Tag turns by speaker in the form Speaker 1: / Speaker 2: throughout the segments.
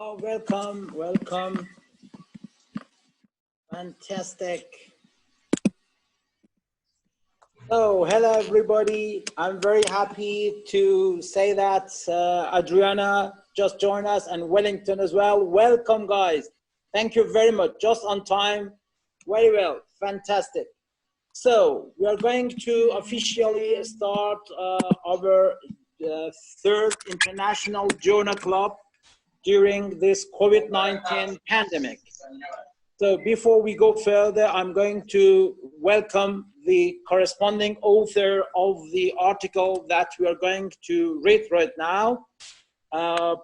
Speaker 1: Oh, welcome, welcome. Fantastic. So, hello everybody. I'm very happy to say that Adriana just joined us and Wellington as well. Welcome guys. Thank you very much. Just on time. Very well. Fantastic. So, we are going to officially start our third International Journal Club during this COVID-19 pandemic. So before we go further, I'm going to welcome the corresponding author of the article that we are going to read right now,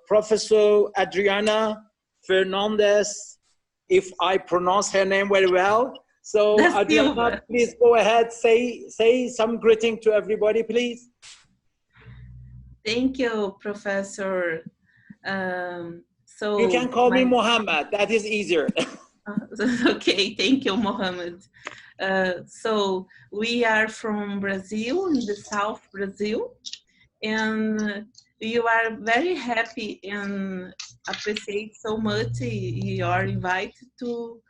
Speaker 1: Professor Adriana Fernandez, if I pronounce her name very well. So Adriana, please go ahead, say some greeting to everybody, please.
Speaker 2: Thank you, Professor. So
Speaker 1: you can call me Mohammad, that is easier.
Speaker 2: Okay, thank you, Mohammad. So we are from Brazil, in the South Brazil, and you are very happy and appreciate so much your invite to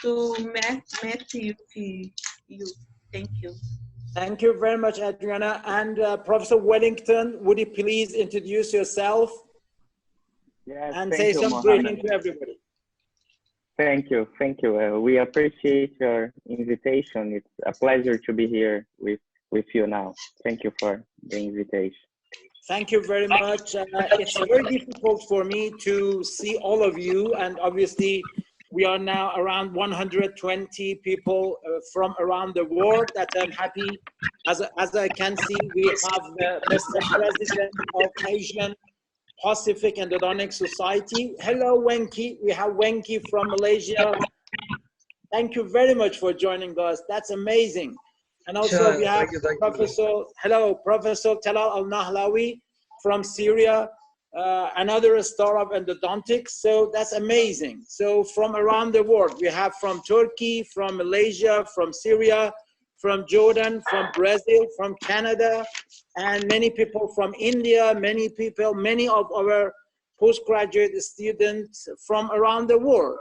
Speaker 2: meet with you. Thank you.
Speaker 1: Thank you very much, Adriana. And Professor Wellington, would you please introduce yourself?
Speaker 3: Yes,
Speaker 1: and say some greeting to everybody.
Speaker 3: Thank you. We appreciate your invitation. It's a pleasure to be here with you now. Thank you for the invitation.
Speaker 1: Thank you very much. It's very difficult for me to see all of you, and obviously we are now around 120 people from around the world that I'm happy. As I can see, we have the Mr. President of Asian Pacific Endodontic Society. Hello, Wenki. We have Wenki from Malaysia. Thank you very much for joining us. That's amazing. And also we have Professor Talal Al-Nahlawi from Syria, another star of endodontics. So that's amazing. So from around the world, we have from Turkey, from Malaysia, from Syria, from Jordan, from Brazil, from Canada, and many people from India, many of our postgraduate students from around the world.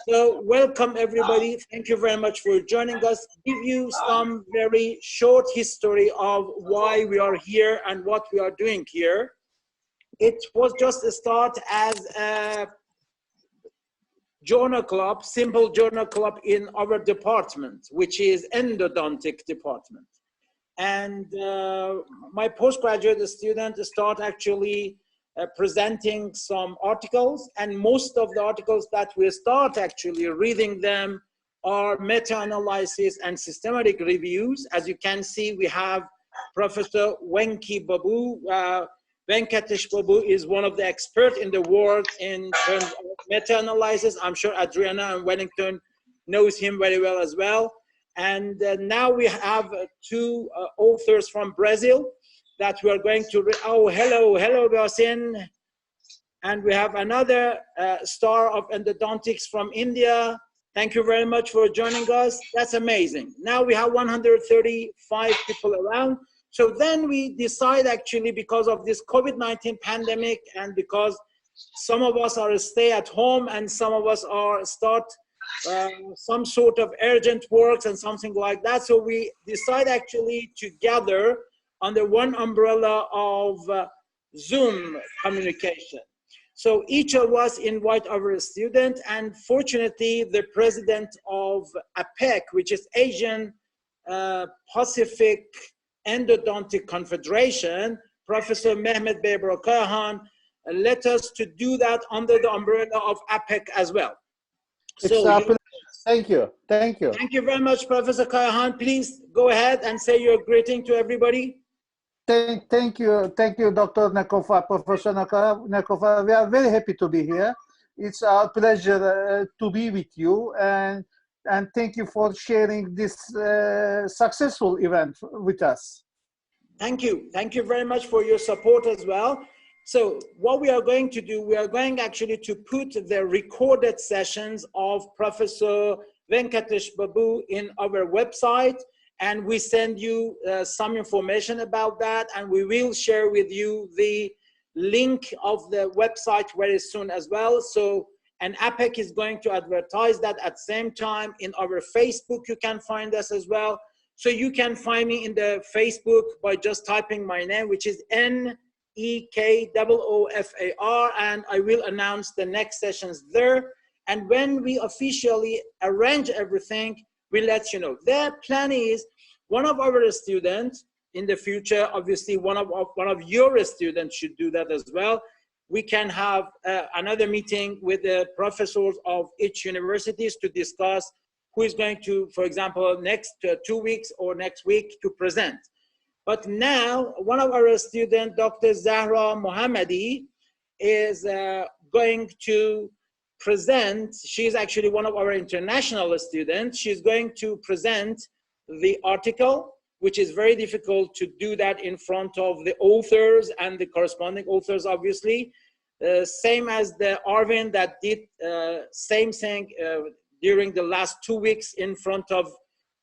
Speaker 1: So welcome everybody. Thank you very much for joining us. Give you some very short history of why we are here and what we are doing here. It was just a start as a journal club, simple journal club in our department, which is Endodontic Department. And my postgraduate students start actually presenting some articles, and most of the articles that we start actually reading them are meta-analysis and systematic reviews. As you can see, we have Professor Wenki Babu. Venkatesh Babu is one of the experts in the world in terms of meta-analysis. I'm sure Adriana and Wellington knows him very well as well. And now we have two authors from Brazil that we are going to read. Oh, hello, Basin. And we have another star of endodontics from India. Thank you very much for joining us. That's amazing. Now we have 135 people around. So then we decide actually, because of this COVID-19 pandemic and because some of us are stay at home and some of us are start some sort of urgent works and something like that. So we decide actually to gather under one umbrella of Zoom communication. So each of us invite our student, and fortunately the president of APEC, which is Asian Pacific Endodontic Confederation, Professor Mehmet Beybrakahan, let us to do that under the umbrella of APEC as well.
Speaker 4: Thank you.
Speaker 1: Thank you very much, Professor Kayahan. Please go ahead and say your greeting to everybody.
Speaker 4: Thank you, Dr. Nekoofar, Professor Nekoofar. We are very happy to be here. It's our pleasure to be with you, and thank you for sharing this successful event with us.
Speaker 1: Thank you very much for your support as well. So what we are going to do, we are going actually to put the recorded sessions of Professor Venkatesh Babu in our website, and we send you some information about that, and we will share with you the link of the website very soon as well. So, and APEC is going to advertise that at the same time. In our Facebook, you can find us as well. So you can find me in the Facebook by just typing my name, which is Nekoofar, and I will announce the next sessions there. And when we officially arrange everything, we'll let you know. The plan is one of our students in the future, obviously one of your students should do that as well. We can have another meeting with the professors of each universities to discuss who is going to, for example, next 2 weeks or next week to present. But now, one of our students, Dr. Zahra Mohammadi, is going to present. She's actually one of our international students. She's going to present the article, which is very difficult to do that in front of the authors and the corresponding authors, obviously. Same as the Arvin that did same thing during the last 2 weeks in front of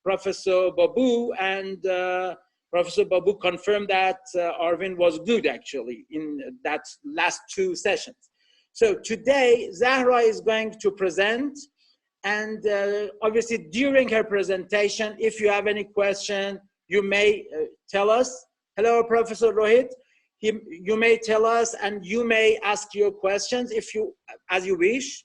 Speaker 1: Professor Babu, and Professor Babu confirmed that Arvin was good actually in that last 2 sessions. So today, Zahra is going to present, and obviously during her presentation, if you have any question, you may tell us. Hello, Professor Rohit. You may tell us, and you may ask your questions if you, as you wish,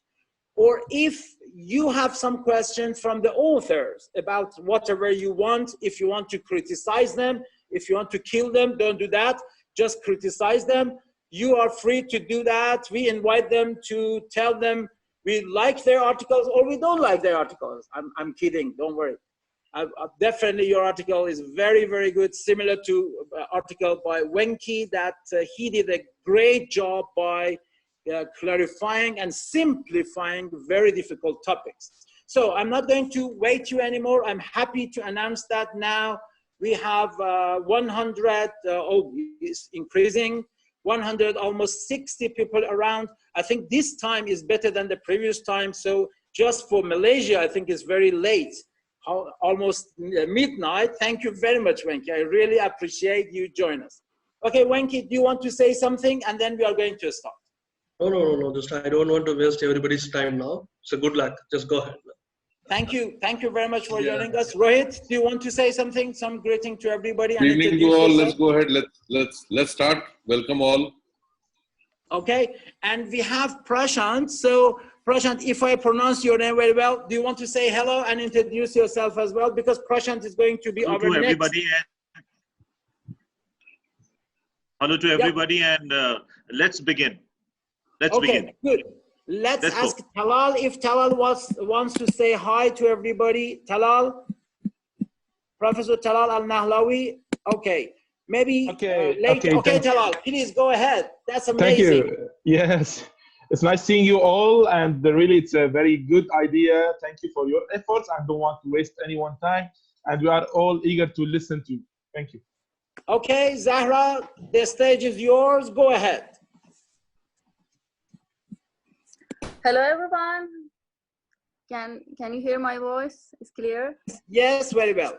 Speaker 1: or if you have some questions from the authors about whatever you want. If you want to criticize them, if you want to kill them, don't do that. Just criticize them. You are free to do that. We invite them to tell them we like their articles or we don't like their articles. I'm kidding, don't worry. Definitely your article is very, very good, similar to article by Wenki that he did a great job by clarifying and simplifying very difficult topics. So I'm not going to wait you anymore. I'm happy to announce that now we have 100, it's increasing, 100, almost 60 people around. I think this time is better than the previous time. So just for Malaysia, I think it's very late. Almost midnight. Thank you very much, Wenki. I really appreciate you join us. Okay, Wenki, do you want to say something? And then we are going to start.
Speaker 5: No. Just I don't want to waste everybody's time now. So good luck. Just go ahead.
Speaker 1: Thank you. Thank you very much for joining us. Rohit, do you want to say something? Some greeting to everybody.
Speaker 6: Good evening to all. Let's go ahead. Let's start. Welcome all. Okay, and we have Prashant. So Prashant, if I pronounce your name very well, do you want to say hello and introduce yourself as well? Because Prashant is going to be our next.
Speaker 7: Everybody hello to everybody, and let's begin. Let's begin.
Speaker 1: Good. Let's ask go. Talal if Talal wants to say hi to everybody. Talal, Professor Talal Al-Nahlawi. Okay, maybe later. Okay, Talal, please go ahead. That's amazing.
Speaker 8: Thank you. Yes. It's nice seeing you all, and really it's a very good idea. Thank you for your efforts. I don't want to waste anyone's time, and we are all eager to listen to you. Thank you.
Speaker 1: Okay, Zahra, the stage is yours. Go ahead.
Speaker 9: Hello, everyone. Can you hear my voice? It's clear?
Speaker 1: Yes, very well.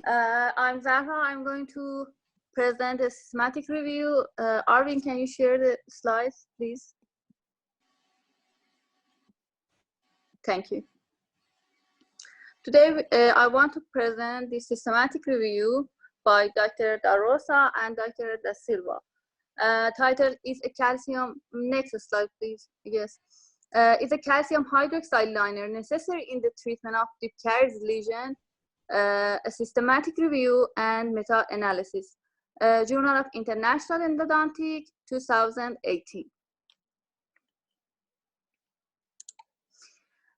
Speaker 9: I'm Zahra. I'm going to present a systematic review. Arvin, can you share the slides, please? Thank you. Today, I want to present the systematic review by Dr. Da Rosa and Dr. Da Silva. Title is a calcium, next slide please, yes. It's a calcium hydroxide liner necessary in the treatment of deep caries lesion, a systematic review and meta-analysis. Journal of International Endodontic, 2018.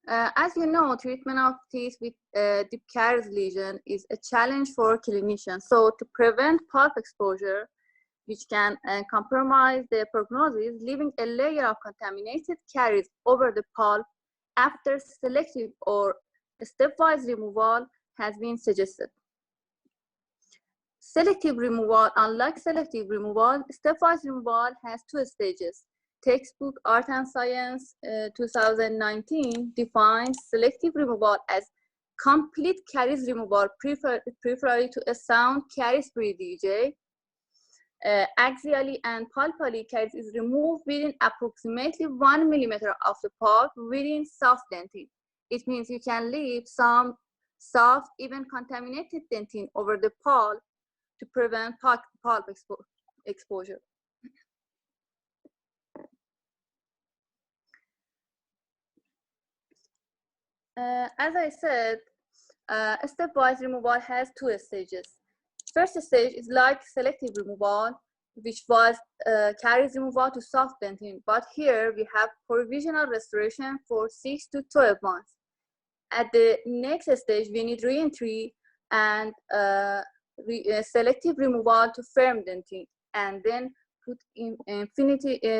Speaker 9: As you know, treatment of teeth with deep caries lesion is a challenge for clinicians. So to prevent pulp exposure, which can compromise the prognosis, leaving a layer of contaminated caries over the pulp after selective or stepwise removal has been suggested. Selective removal, unlike selective removal, stepwise removal has 2 stages. Textbook Art and Science 2019 defines selective removal as complete caries removal preferably to a sound caries-free DJ. axially and pulpally, caries is removed within approximately 1 millimeter of the pulp within soft dentine. It means you can leave some soft, even contaminated dentine over the pulp to prevent pulp exposure. As I said, stepwise removal has 2 stages. First stage is like selective removal, which was caries removal to soft dentine. But here we have provisional restoration for 6 to 12 months. At the next stage, we need re-entry and selective removal to firm dentine, and then put in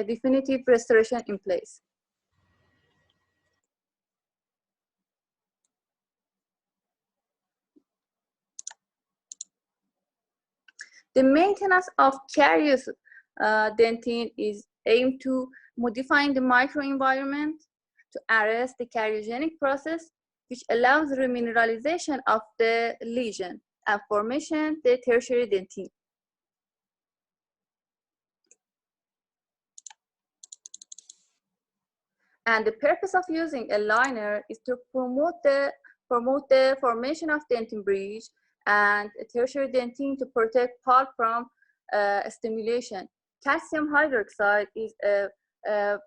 Speaker 9: definitive restoration in place. The maintenance of caries dentine is aimed to modifying the microenvironment to arrest the cariogenic process, which allows remineralization of the lesion and formation the tertiary dentine. And the purpose of using a liner is to promote the formation of dentin bridge and a tertiary dentine to protect pulp from stimulation. Calcium hydroxide is a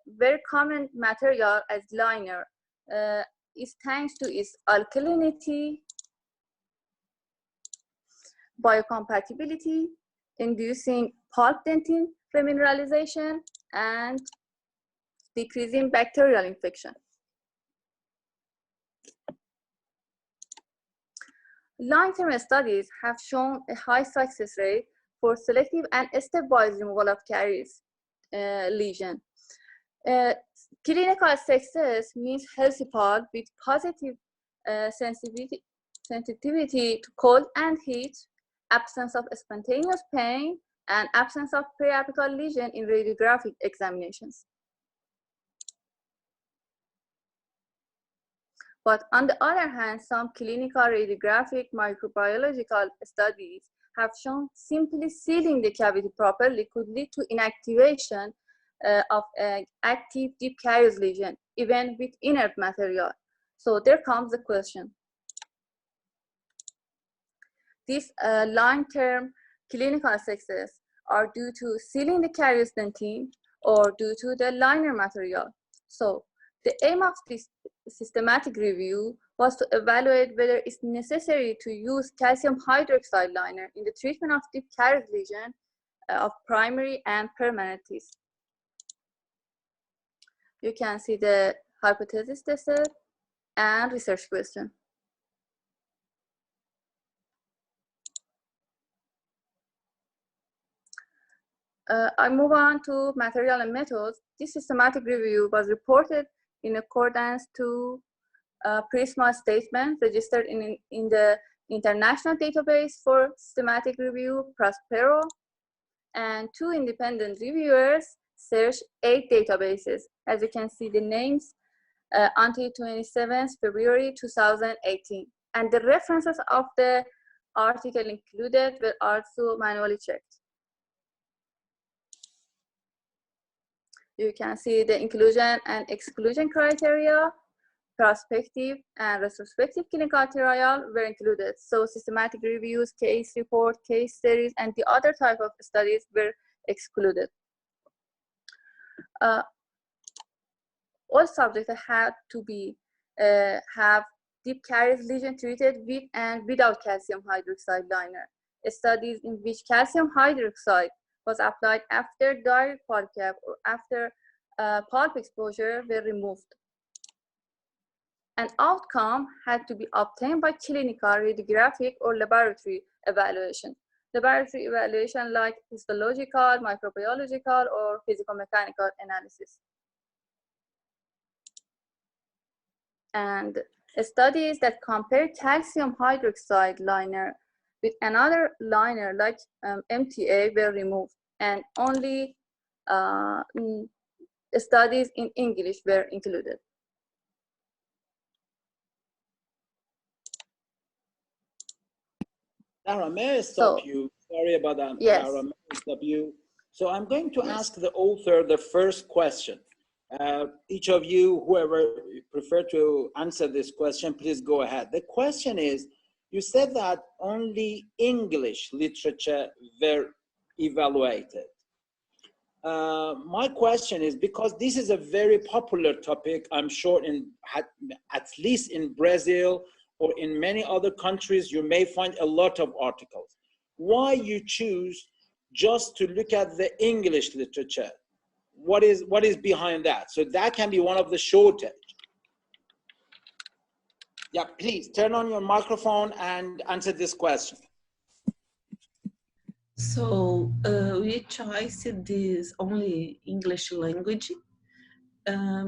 Speaker 9: very common material as liner. It's thanks to its alkalinity, biocompatibility, inducing pulp dentin remineralization, and decreasing bacterial infection. Long-term studies have shown a high success rate for selective and stepwise removal of caries lesion. Clinical success means healthy pulp with positive sensitivity to cold and heat, absence of spontaneous pain, and absence of periapical lesion in radiographic examinations. But on the other hand, some clinical radiographic microbiological studies have shown simply sealing the cavity properly could lead to inactivation of active deep caries lesion, even with inert material. So there comes the question. These long-term clinical success are due to sealing the caries dentine or due to the liner material. So the aim of this systematic review was to evaluate whether it's necessary to use calcium hydroxide liner in the treatment of deep caries lesion of primary and permanent teeth. You can see the hypothesis tested and research question. I move on to material and methods. This systematic review was reported in accordance to PRISMA statement registered in the International Database for Systematic Review, Prospero, and 2 independent reviewers searched 8 databases. As you can see the names until 27th February 2018. And the references of the article included were also manually checked. You can see the inclusion and exclusion criteria, prospective and retrospective clinical trial were included. So systematic reviews, case report, case studies, and the other type of studies were excluded. All subjects had to be have deep caries lesion treated with and without calcium hydroxide liner. Studies in which calcium hydroxide was applied after direct pulp cap or after pulp exposure were removed. An outcome had to be obtained by clinical, radiographic, or laboratory evaluation. Laboratory evaluation like histological, microbiological, or physicomechanical analysis. And studies that compare calcium hydroxide liner with another liner like MTA were removed, and only studies in English were included.
Speaker 1: Sarah, may I stop you? Sorry about that,
Speaker 9: Yes.
Speaker 1: Clara. So I'm going to ask the author the first question. Each of you, whoever prefer to answer this question, please go ahead. The question is, you said that only English literature were evaluated. My question is, because this is a very popular topic, I'm sure at least in Brazil or in many other countries, you may find a lot of articles. Why you choose just to look at the English literature? What is behind that? So that can be one of the shortage. Yeah, please turn on your microphone and answer this question.
Speaker 2: So we chose this only English language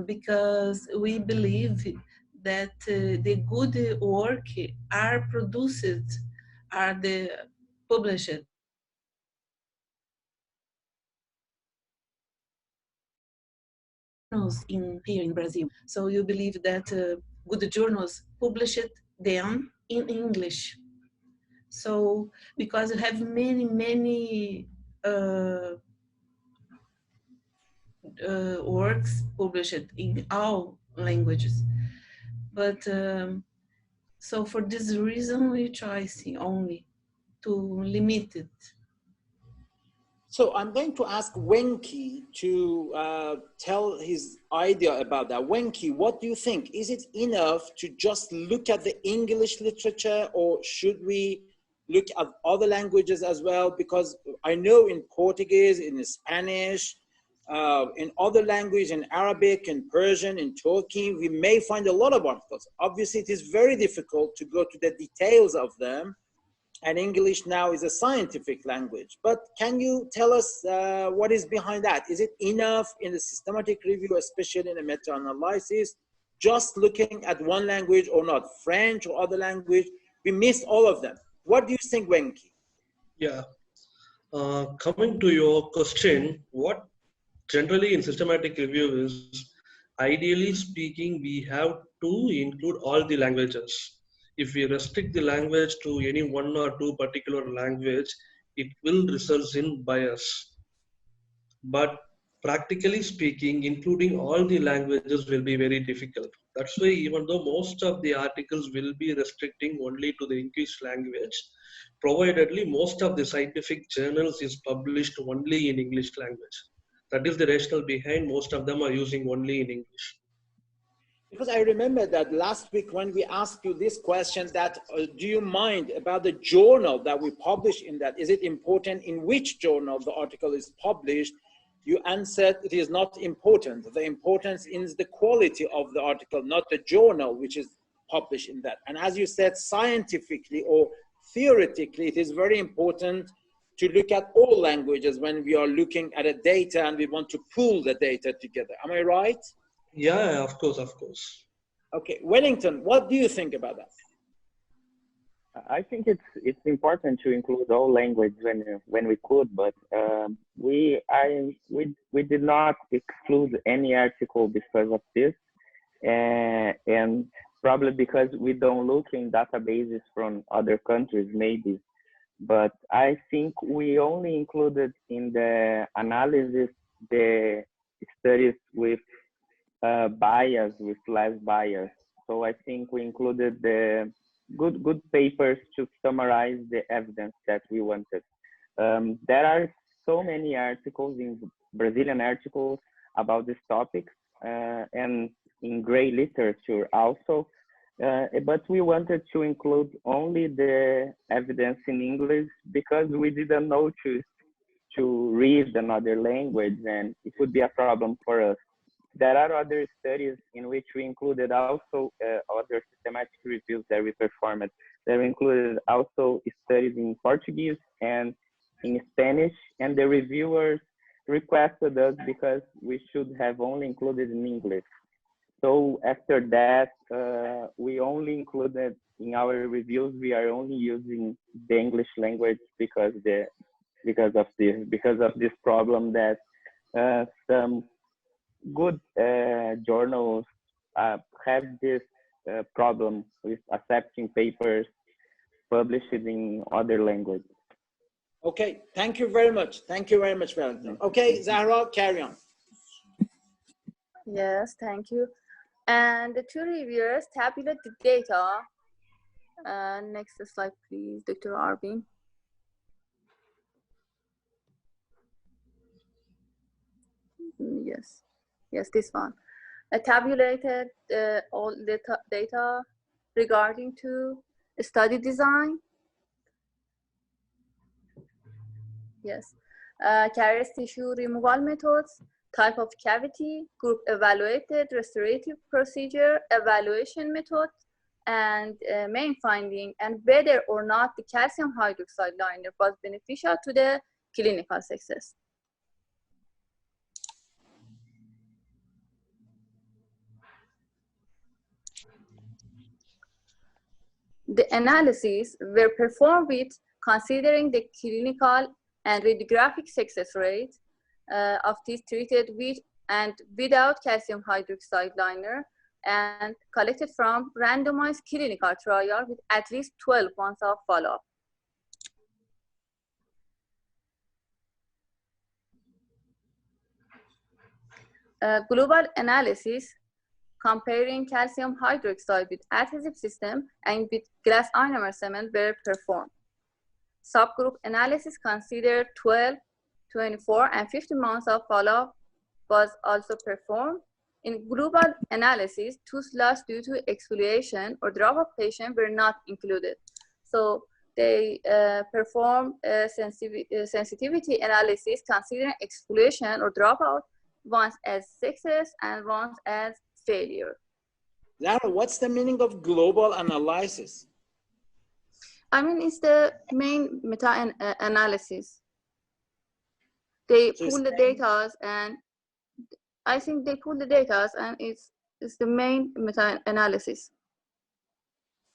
Speaker 2: because we believe that the good work are produced, are the published here in Brazil. So you believe that good journals published them in English. So because you have many works published in all languages, but so for this reason we try only to limit it.
Speaker 1: So I'm going to ask Wenki to tell his idea about that. Wenki, what do you think? Is it enough to just look at the English literature, or should we look at other languages as well? Because I know in Portuguese, in Spanish, in other languages, in Arabic, in Persian, in Turkey, we may find a lot of articles. Obviously, it is very difficult to go to the details of them. And English now is a scientific language. But can you tell us what is behind that? Is it enough in the systematic review, especially in a meta-analysis, just looking at one language or not? French or other language, we missed all of them. What do you think, Wenki?
Speaker 5: Yeah. Coming to your question, what generally in systematic review is, ideally speaking, we have to include all the languages. If we restrict the language to any one or two particular language, it will result in bias. But practically speaking, including all the languages will be very difficult. That's why even though most of the articles will be restricting only to the English language, providedly most of the scientific journals is published only in English language. That is the rationale behind most of them are using only in English.
Speaker 1: Because I remember that last week when we asked you this question, that do you mind about the journal that we publish in that? Is it important in which journal the article is published? You answered it is not important. The importance is the quality of the article, not the journal which is published in that. And as you said, scientifically or theoretically, it is very important to look at all languages when we are looking at a data and we want to pool the data together. Am I right?
Speaker 5: Yeah, of course, of course.
Speaker 1: Okay, Wellington, what do you think about that?
Speaker 3: I think it's important to include all language when we could, but we did not exclude any article because of this, and probably because we don't look in databases from other countries, maybe. But I think we only included in the analysis the studies with bias, with less bias. So I think we included the good papers to summarize the evidence that we wanted. There are so many articles, in Brazilian articles, about this topic, and in gray literature also. But we wanted to include only the evidence in English because we didn't know to read another language, and it would be a problem for us. There are other studies in which we included also other systematic reviews that we performed. There included also studies in Portuguese and in Spanish, and the reviewers requested us because we should have only included in English. So after that, we only included in our reviews, we are only using the English language because of this problem that some good journals have this problem with accepting papers published in other languages.
Speaker 1: Okay, thank you very much. Thank you very much, Valentin. Okay, Zahra, carry on.
Speaker 9: Yes, thank you. And the two reviewers tabulate the data. Next slide, please, Dr. Arvin. Yes, this one. Tabulated all the data regarding to study design. Yes, caries tissue removal methods, type of cavity, group evaluated, restorative procedure, evaluation method, and main finding, and whether or not the calcium hydroxide liner was beneficial to the clinical success. The analyses were performed with considering the clinical and radiographic success rate of these treated with and without calcium hydroxide liner, and collected from randomized clinical trial with at least 12 months of follow-up. Global analysis comparing calcium hydroxide with adhesive system and with glass ionomer cement were performed. Subgroup analysis considered 12, 24, and 50 months of follow-up was also performed. In global analysis, tooth loss due to exfoliation or drop-off patients were not included. So they performed a sensitivity analysis considering exfoliation or dropout once as success and once as failure.
Speaker 1: Zara, what's the meaning of global analysis?
Speaker 9: I mean, it's the main meta-analysis. They pull the data, and I think they pull the data, and it's the main meta-analysis.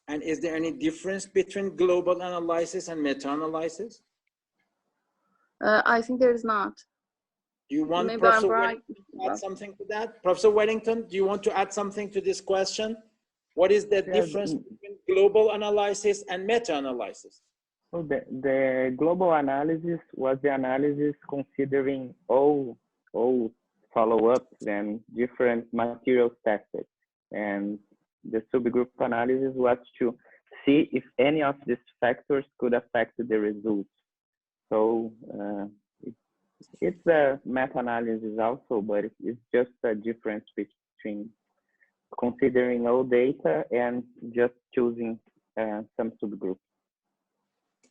Speaker 1: And is there any difference between global analysis and meta-analysis?
Speaker 9: I think there is not.
Speaker 1: Do you want Professor Wellington to add something to that? Professor Wellington, do you want to add something to this question? What is the difference between global analysis and meta-analysis?
Speaker 3: So the global analysis was the analysis considering all follow-ups and different materials tested. And the subgroup analysis was to see if any of these factors could affect the results. So it's a meta-analysis also, but it's just a difference between considering all data and just choosing some subgroups.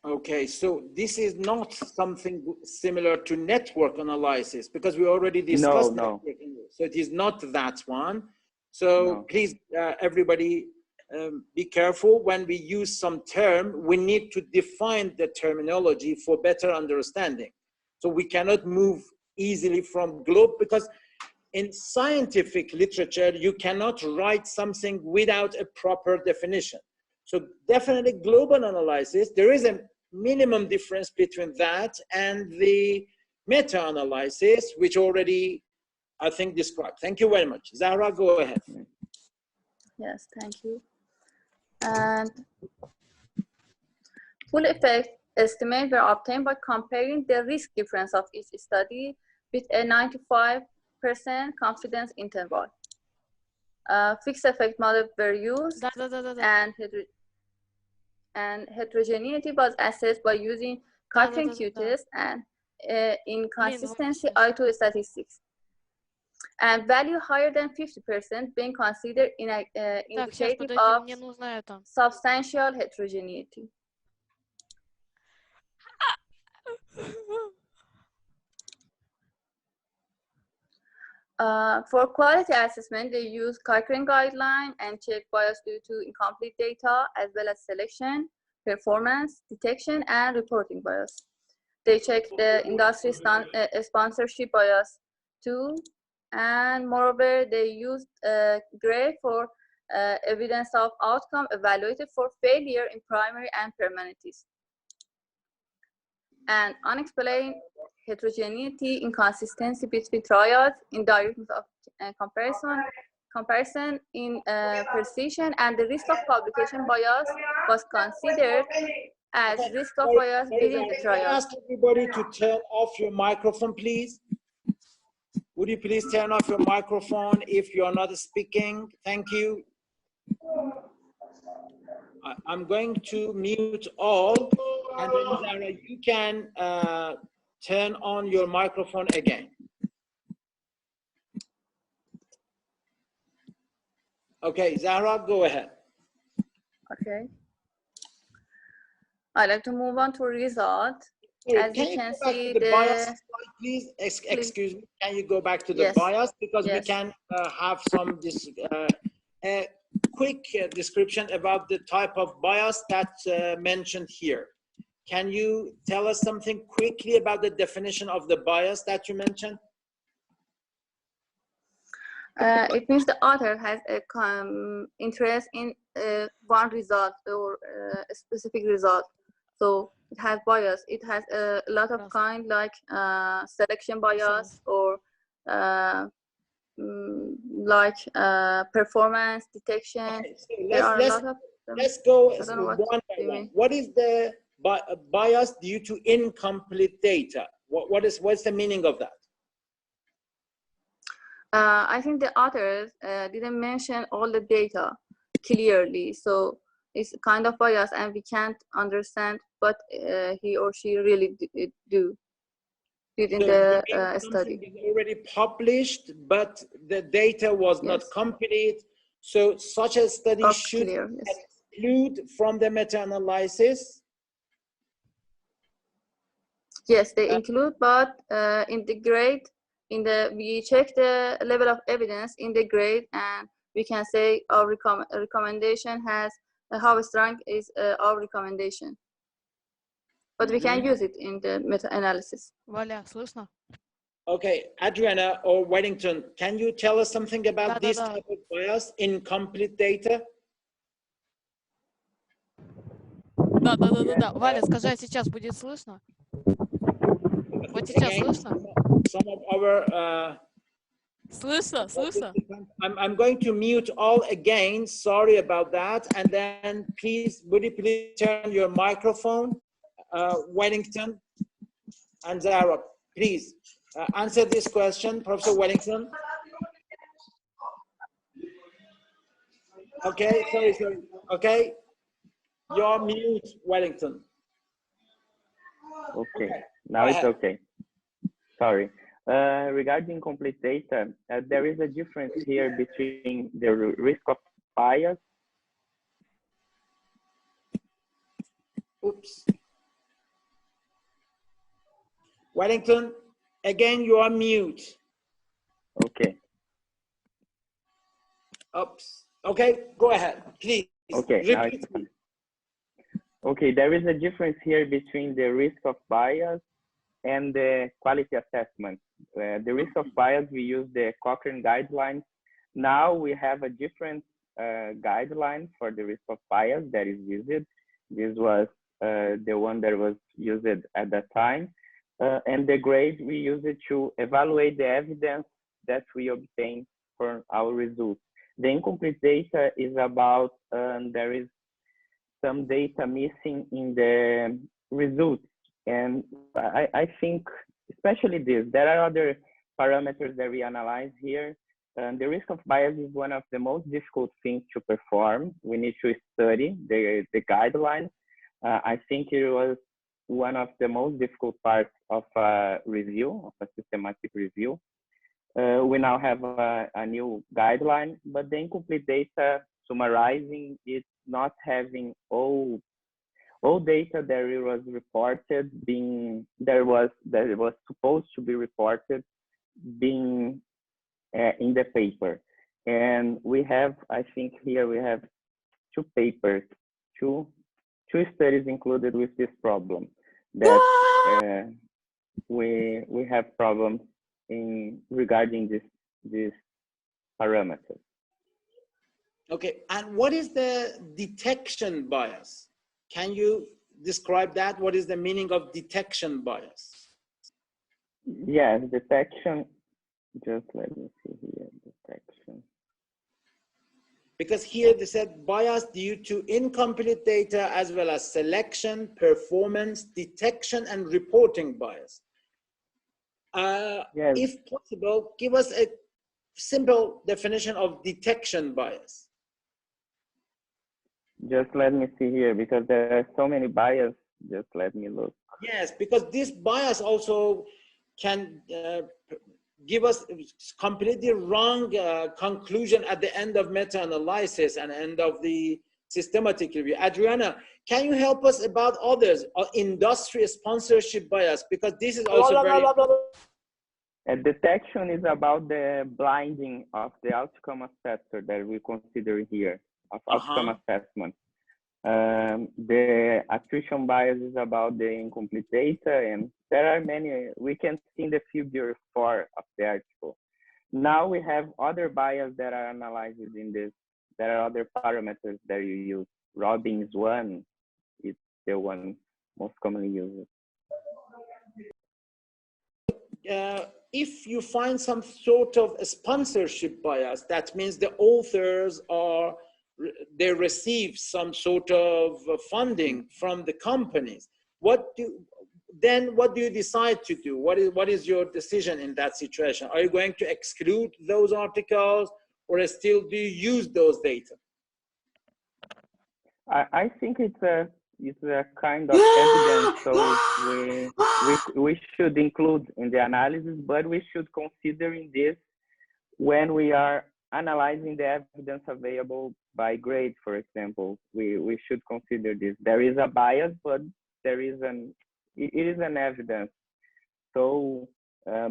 Speaker 1: Okay, so this is not something similar to network analysis, because we already discussed network analysis. So it is not that one. So please, everybody, be careful when we use some term. We need to define the terminology for better understanding. So we cannot move easily from globe, because in scientific literature, you cannot write something without a proper definition. So definitely global analysis, there is a minimum difference between that and the meta-analysis, which already, I think, described. Thank you very much. Zahra, go ahead.
Speaker 9: Yes, thank you. And full effect estimates were obtained by comparing the risk difference of each study with a 95% confidence interval. Fixed effect model were used, and heterogeneity was assessed by using Cochrane Q-test and inconsistency I2 statistics. And value higher than 50% being considered indicative of substantial heterogeneity. For quality assessment, they use Cochrane guideline and check bias due to incomplete data, as well as selection, performance, detection, and reporting bias. They check the industry sponsorship bias too, and moreover, they used GRAY for evidence of outcome evaluated for failure in primary and permanencies. And unexplained heterogeneity, inconsistency between trials, indirectness of comparison in precision, and the risk of publication bias was considered as
Speaker 1: Okay.
Speaker 9: risk of bias within the
Speaker 1: Can I
Speaker 9: trial.
Speaker 1: ask everybody to turn off your microphone, please? Would you please turn off your microphone if you're not speaking? Thank you. I'm going to mute all, and then Zara, you can turn on your microphone again. Okay, Zara, go ahead.
Speaker 9: Okay. I'd like to move on to result. As you can see,
Speaker 1: the bias slide, please? Excuse me. Can you go back to the
Speaker 9: Yes.
Speaker 1: bias, because we
Speaker 9: Yes.
Speaker 1: can have some quick description about the type of bias that's mentioned here. Can you tell us something quickly about the definition of the bias that you mentioned?
Speaker 9: It means the author has a interest in one result or a specific result. So it has bias. It has a lot of kind, like selection bias or like performance detection.
Speaker 1: Okay, so
Speaker 9: There are a lot of them.
Speaker 1: let's go
Speaker 9: I don't know
Speaker 1: one by
Speaker 9: you
Speaker 1: one.
Speaker 9: mean.
Speaker 1: What is the bias due to incomplete data? What's the meaning of that?
Speaker 9: I think the authors didn't mention all the data clearly, so it's kind of bias, and we can't understand what he or she really did in the study.
Speaker 1: Is already published, but the data was not complete. So such a study should exclude from the meta-analysis.
Speaker 9: Yes, they include, but in the grade, we check the level of evidence in the grade, and we can say our recommendation has how strong is our recommendation. But we can use it in the meta-analysis.
Speaker 10: Валя, слышно?
Speaker 1: Okay, Adriana or Wellington, can you tell us something about this type of bias, incomplete data?
Speaker 10: Да. Валя, скажи, а сейчас будет слышно? Вот сейчас слышно?
Speaker 1: Some of our
Speaker 10: Слышно.
Speaker 1: I'm going to mute all again. Sorry about that. And then please, would you please turn your microphone, Wellington and Zara, please answer this question, Professor Wellington. Okay, sorry. Okay, you're mute, Wellington.
Speaker 3: Okay, now it's okay. Sorry. Regarding complete data, there is a difference here between the risk of bias.
Speaker 1: Oops. Wellington, again, you are mute.
Speaker 3: Okay.
Speaker 1: Oops. Okay, go ahead, please.
Speaker 3: Okay. Okay, there is a difference here between the risk of bias and the quality assessment. The risk of bias, we use the Cochrane guidelines. Now we have a different guideline for the risk of bias that is used. This was the one that was used at that time. And the grade, we use it to evaluate the evidence that we obtain from our results. The incomplete data is about there is some data missing in the results. And I think, especially this, there are other parameters that we analyze here. The risk of bias is one of the most difficult things to perform. We need to study the guidelines. I think it was one of the most difficult parts of a review, of a systematic review. We now have a new guideline, but the incomplete data, summarizing, it's not having all data that it was reported being that was supposed to be reported being in the paper. And we have, I think here we have two papers, two studies included with this problem, that we have problems in regarding this parameter.
Speaker 1: Okay, and what is the detection bias? Can you describe that? What is the meaning of detection bias?
Speaker 3: Yes, detection. Just let me see here. Detection.
Speaker 1: Because here they said bias due to incomplete data as well as selection, performance, detection, and reporting bias.
Speaker 3: Yes.
Speaker 1: If possible, give us a simple definition of detection bias.
Speaker 3: Just let me see here because there are so many bias. Just let me look.
Speaker 1: Yes, because this bias also can give us completely wrong conclusion at the end of meta-analysis and end of the systematic review. Adriana, can you help us about others, industry sponsorship bias? Because this is also very...
Speaker 3: Detection is about the blinding of the outcome assessor that we consider here, of outcome assessment. The attrition bias is about the incomplete data, and there are many. We can see in the figure 4 of the article. Now we have other bias that are analyzed in this. There are other parameters that you use. Robbins 1 is the one most commonly used.
Speaker 1: If you find some sort of a sponsorship bias, that means the authors are, they receive some sort of funding from the companies. What do you decide to do? What is your decision in that situation? Are you going to exclude those articles, or still do you use those data?
Speaker 3: I think it's a kind of evidence, so we should include in the analysis, but we should consider in this when we are analyzing the evidence available by grade, for example. We should consider this. There is a bias, but it is an evidence. So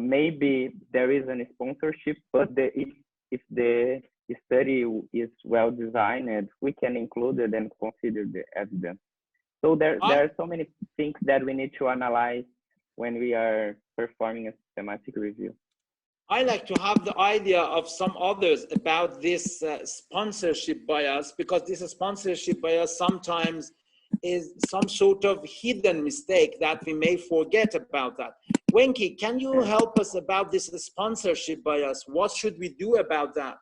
Speaker 3: maybe there is a sponsorship, but if the study is well designed, we can include it and consider the evidence. So there are so many things that we need to analyze when we are performing a systematic review.
Speaker 1: I like to have the idea of some others about this sponsorship bias, because this sponsorship bias sometimes is some sort of hidden mistake that we may forget about that. Wenki, can you help us about this sponsorship bias? What should we do about that?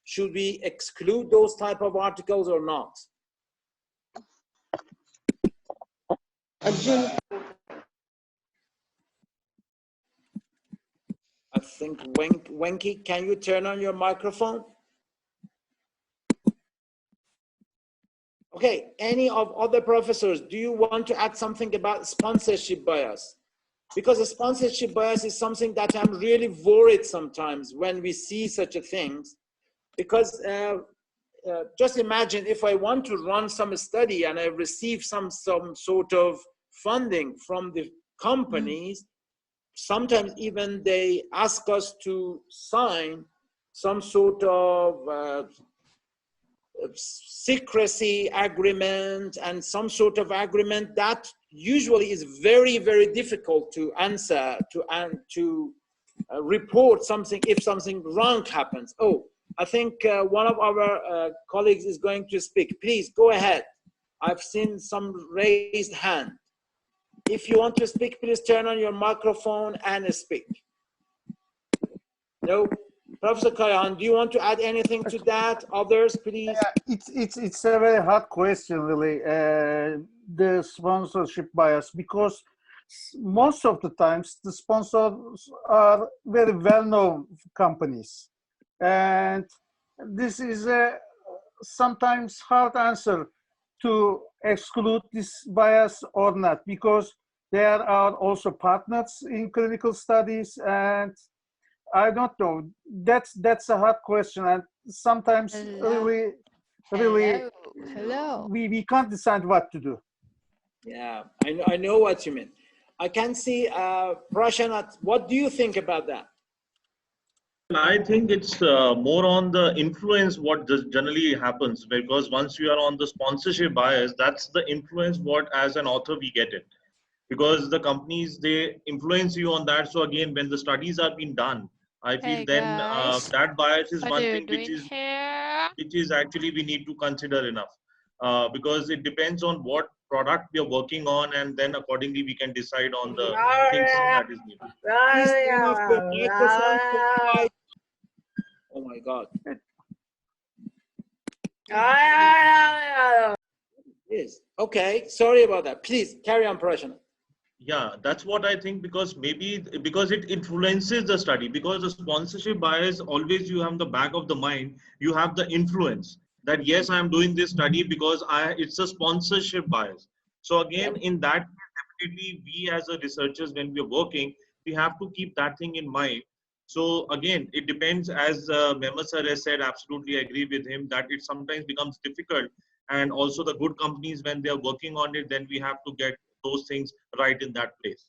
Speaker 1: Should we exclude those type of articles or not? I think Wenki, can you turn on your microphone? Okay, any of other professors, do you want to add something about sponsorship bias? Because the sponsorship bias is something that I'm really worried sometimes when we see such a things. Because just imagine if I want to run some study and I receive some sort of funding from the companies, sometimes even they ask us to sign some sort of secrecy agreement and some sort of agreement that usually is very, very difficult to answer, to report something if something wrong happens. Oh, I think one of our colleagues is going to speak. Please go ahead. I've seen some raised hand. If you want to speak, please turn on your microphone and speak. No? Professor Kayan, do you want to add anything to that? Others, please?
Speaker 4: It's a very hard question, really, the sponsorship bias, because most of the times the sponsors are very well-known companies. And this is a sometimes hard answer to exclude this bias or not, because there are also partners in clinical studies, and I don't know. That's a hard question, and sometimes we can't decide what to do.
Speaker 1: Yeah, I know what you mean. I can see Prashant. What do you think about that?
Speaker 7: I think it's more on the influence what generally happens, because once you are on the sponsorship bias, that's the influence what as an author we get it, because the companies, they influence you on that. So again, when the studies are being done, I feel then that bias is one thing which is actually we need to consider enough, because it depends on what product we are working on, and then accordingly we can decide on the things that is needed.
Speaker 1: Oh my God. Yes. Okay. Sorry about that. Please carry on, Prashant.
Speaker 7: Yeah, that's what I think, because maybe because it influences the study, because the sponsorship bias, always you have the back of the mind, you have the influence that yes, I am doing this study because it's a sponsorship bias. So again, in that, definitely we as a researchers, when we are working, we have to keep that thing in mind. So again, it depends, as Mehmet sir has said, absolutely agree with him, that it sometimes becomes difficult. And also the good companies, when they are working on it, then we have to get those things right in that place.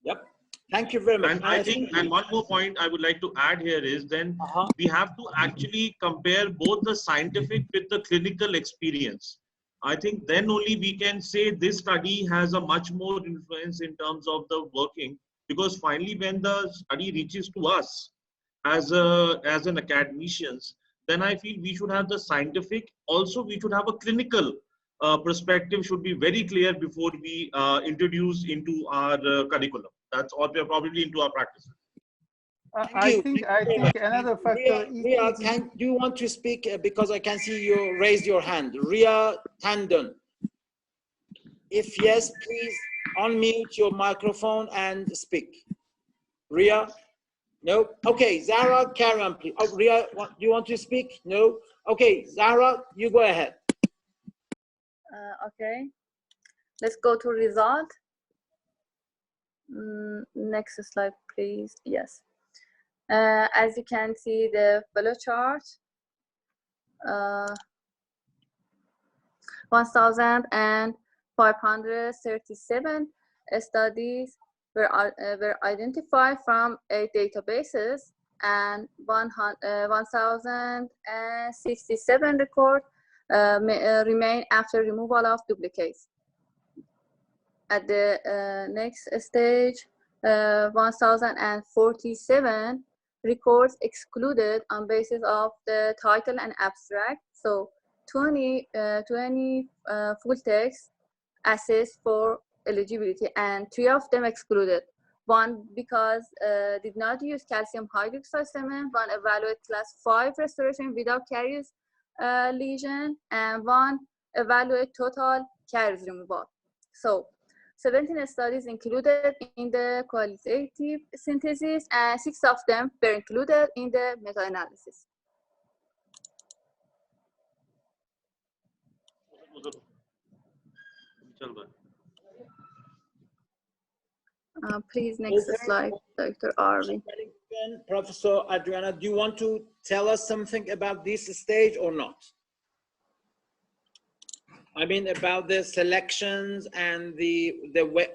Speaker 1: Yep. Thank you very much.
Speaker 7: And I think, and one more point I would like to add here is then we have to actually compare both the scientific with the clinical experience. I think then only we can say this study has a much more influence in terms of the working, because finally when the study reaches to us as an academicians, then I feel we should have the scientific, also we should have a clinical perspective should be very clear before we introduce into our curriculum. That's or probably into our practices.
Speaker 4: I think another factor
Speaker 1: Ria, do you want to speak, because I can see you raise your hand. Ria Tandon. If yes, please unmute your microphone and speak. Ria? No? Okay, Zara, carry on, please. Oh, Ria, do you want to speak? No? Okay, Zara, you go ahead.
Speaker 9: Okay, let's go to result. Next slide, please. Yes. As you can see, the flow chart, 1,537 studies were identified from 8 databases, and 1,067 records remain after removal of duplicates. At the next stage, 1,047 records excluded on basis of the title and abstract. So 20 full text assessed for eligibility, and 3 of them excluded. One because did not use calcium hydroxide cement, one evaluate class 5 restoration without caries lesion, and one evaluate total caries removal. So 17 studies included in the qualitative synthesis, and 6 of them were included in the meta-analysis. Please, next slide, Dr. Arvin.
Speaker 1: Professor Adriana, do you want to tell us something about this stage or not? I mean, about the selections and the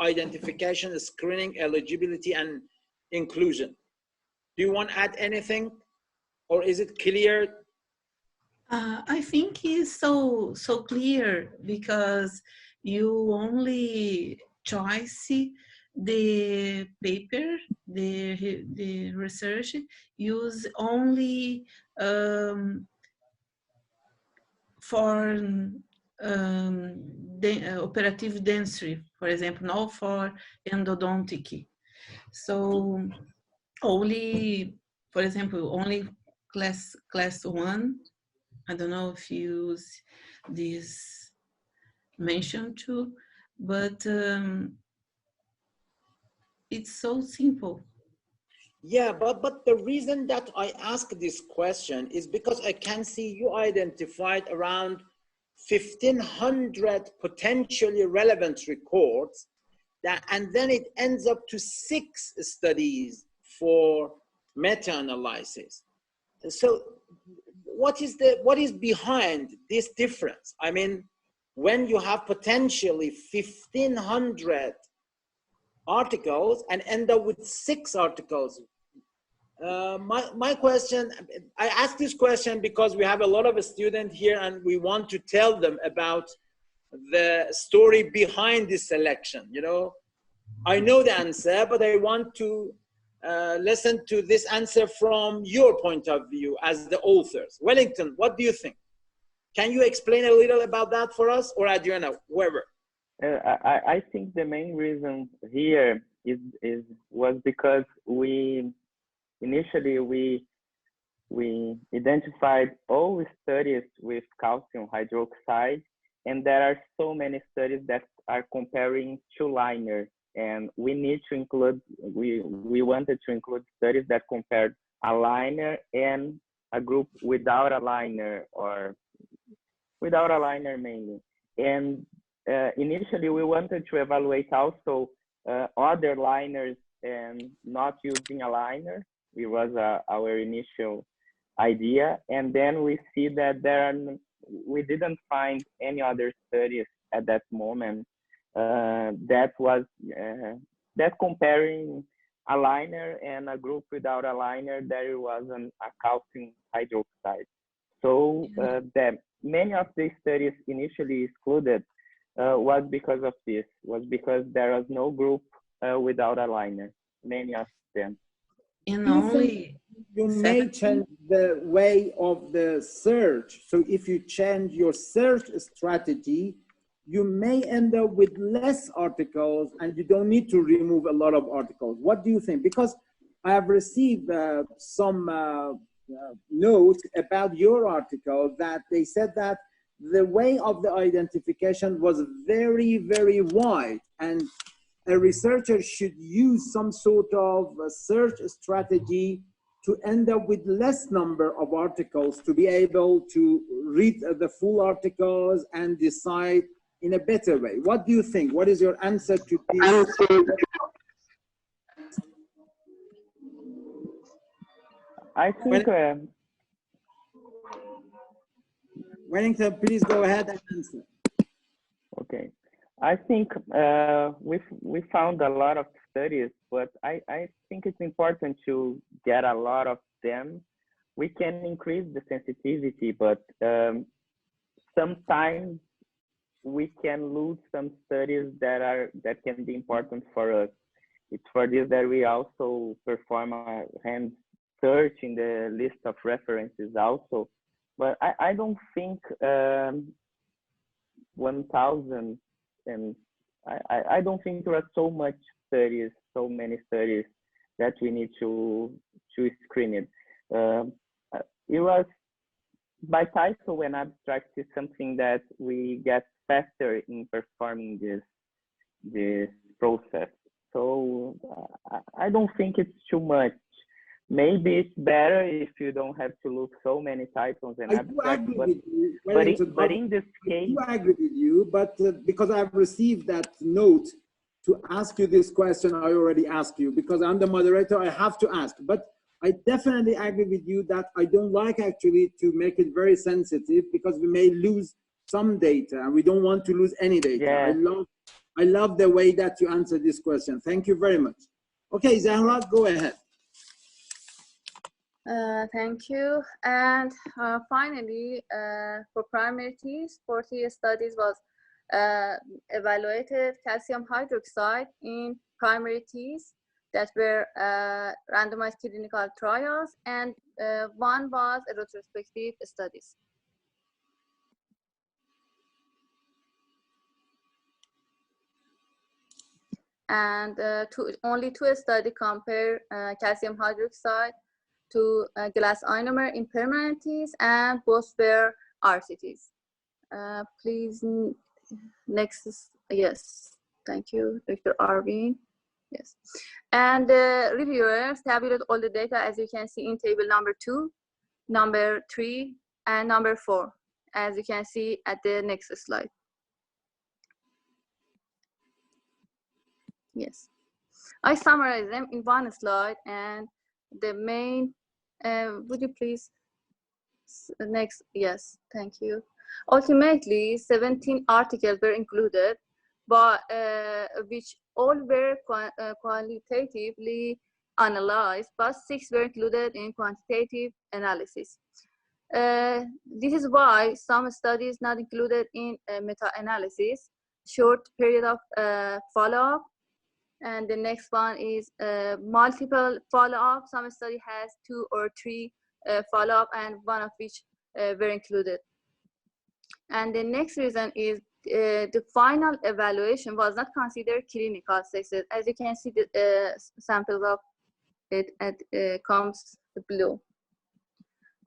Speaker 1: identification, screening, eligibility, and inclusion. Do you want to add anything, or is it clear?
Speaker 2: I think it's so clear, because you only choose the paper, the research use only for operative dentistry, for example, not for endodontic. So only, for example, only class 1. I don't know if you use this mention too, but it's so simple.
Speaker 1: Yeah, but the reason that I ask this question is because I can see you identified around 1,500 potentially relevant records, and then it ends up to 6 studies for meta-analysis. So what is behind this difference? I mean, when you have potentially 1,500 articles and end up with 6 articles, my question, I ask this question because we have a lot of students here and we want to tell them about the story behind this selection. You know, I know the answer, but I want to listen to this answer from your point of view as the authors. Wellington, what do you think? Can you explain a little about that for us, or Adriana, whoever?
Speaker 3: I think the main reason here was because initially we we identified all studies with calcium hydroxide, and there are so many studies that are comparing two liners, and we need to include, we wanted to include studies that compared a liner and a group without a liner, or without a liner mainly. And initially we wanted to evaluate also other liners and not using a liner. It was our initial idea, and then we see that we didn't find any other studies at that moment that comparing a liner and a group without a liner, there wasn't a calcium hydroxide. So that many of the studies initially excluded was because of this, was because there was no group without a liner, many of them.
Speaker 2: And only
Speaker 1: you may change the way of the search. So if you change your search strategy, you may end up with less articles and you don't need to remove a lot of articles. What do you think? Because I have received some notes about your article that they said that the way of the identification was very, very wide, and a researcher should use some sort of search strategy to end up with less number of articles to be able to read the full articles and decide in a better way. What do you think? What is your answer to this?
Speaker 3: I think
Speaker 1: Wellington, please go ahead and answer.
Speaker 3: Okay, I think we found a lot of studies, but I think it's important to get a lot of them. We can increase the sensitivity, but sometimes we can lose some studies that can be important for us. It's for this that we also perform a hand search in the list of references also. But I don't think 1,000, and I don't think there are so many studies that we need to screen it. It was by title and abstract is something that we get faster in performing this process. So I don't think it's too much. Maybe it's better if you don't have to look so many titles and abstract, but in this case,
Speaker 1: I agree with you, but because I've received that note to ask you this question, I already asked you, because I'm the moderator, I have to ask. But I definitely agree with you that I don't like actually to make it very sensitive, because we may lose some data and we don't want to lose any data. Yeah. I love the way that you answered this question. Thank you very much. Okay, Zahra, go ahead.
Speaker 9: Thank you. And finally, for primary teeth, 40 studies was evaluated calcium hydroxide in primary teeth that were randomized clinical trials, and one was a retrospective studies. And only two studies compare calcium hydroxide to glass ionomer in permanent teeth, and both were RCTs. Please, next, yes, thank you, Dr. Arvin. Yes, and reviewers tabulate all the data, as you can see in table number 2, number 3, and number 4, as you can see at the next slide. Yes, I summarize them in one slide, and the main, would you please, next, yes, thank you. Ultimately, 17 articles were included, but which all were qualitatively analyzed, but 6 were included in quantitative analysis. This is why some studies not included in meta-analysis, short period of follow-up, and the next one is multiple follow-up. Some study has 2 or 3 follow-up, and one of which were included. And the next reason is the final evaluation was not considered clinical success. As you can see, the samples of it comes below.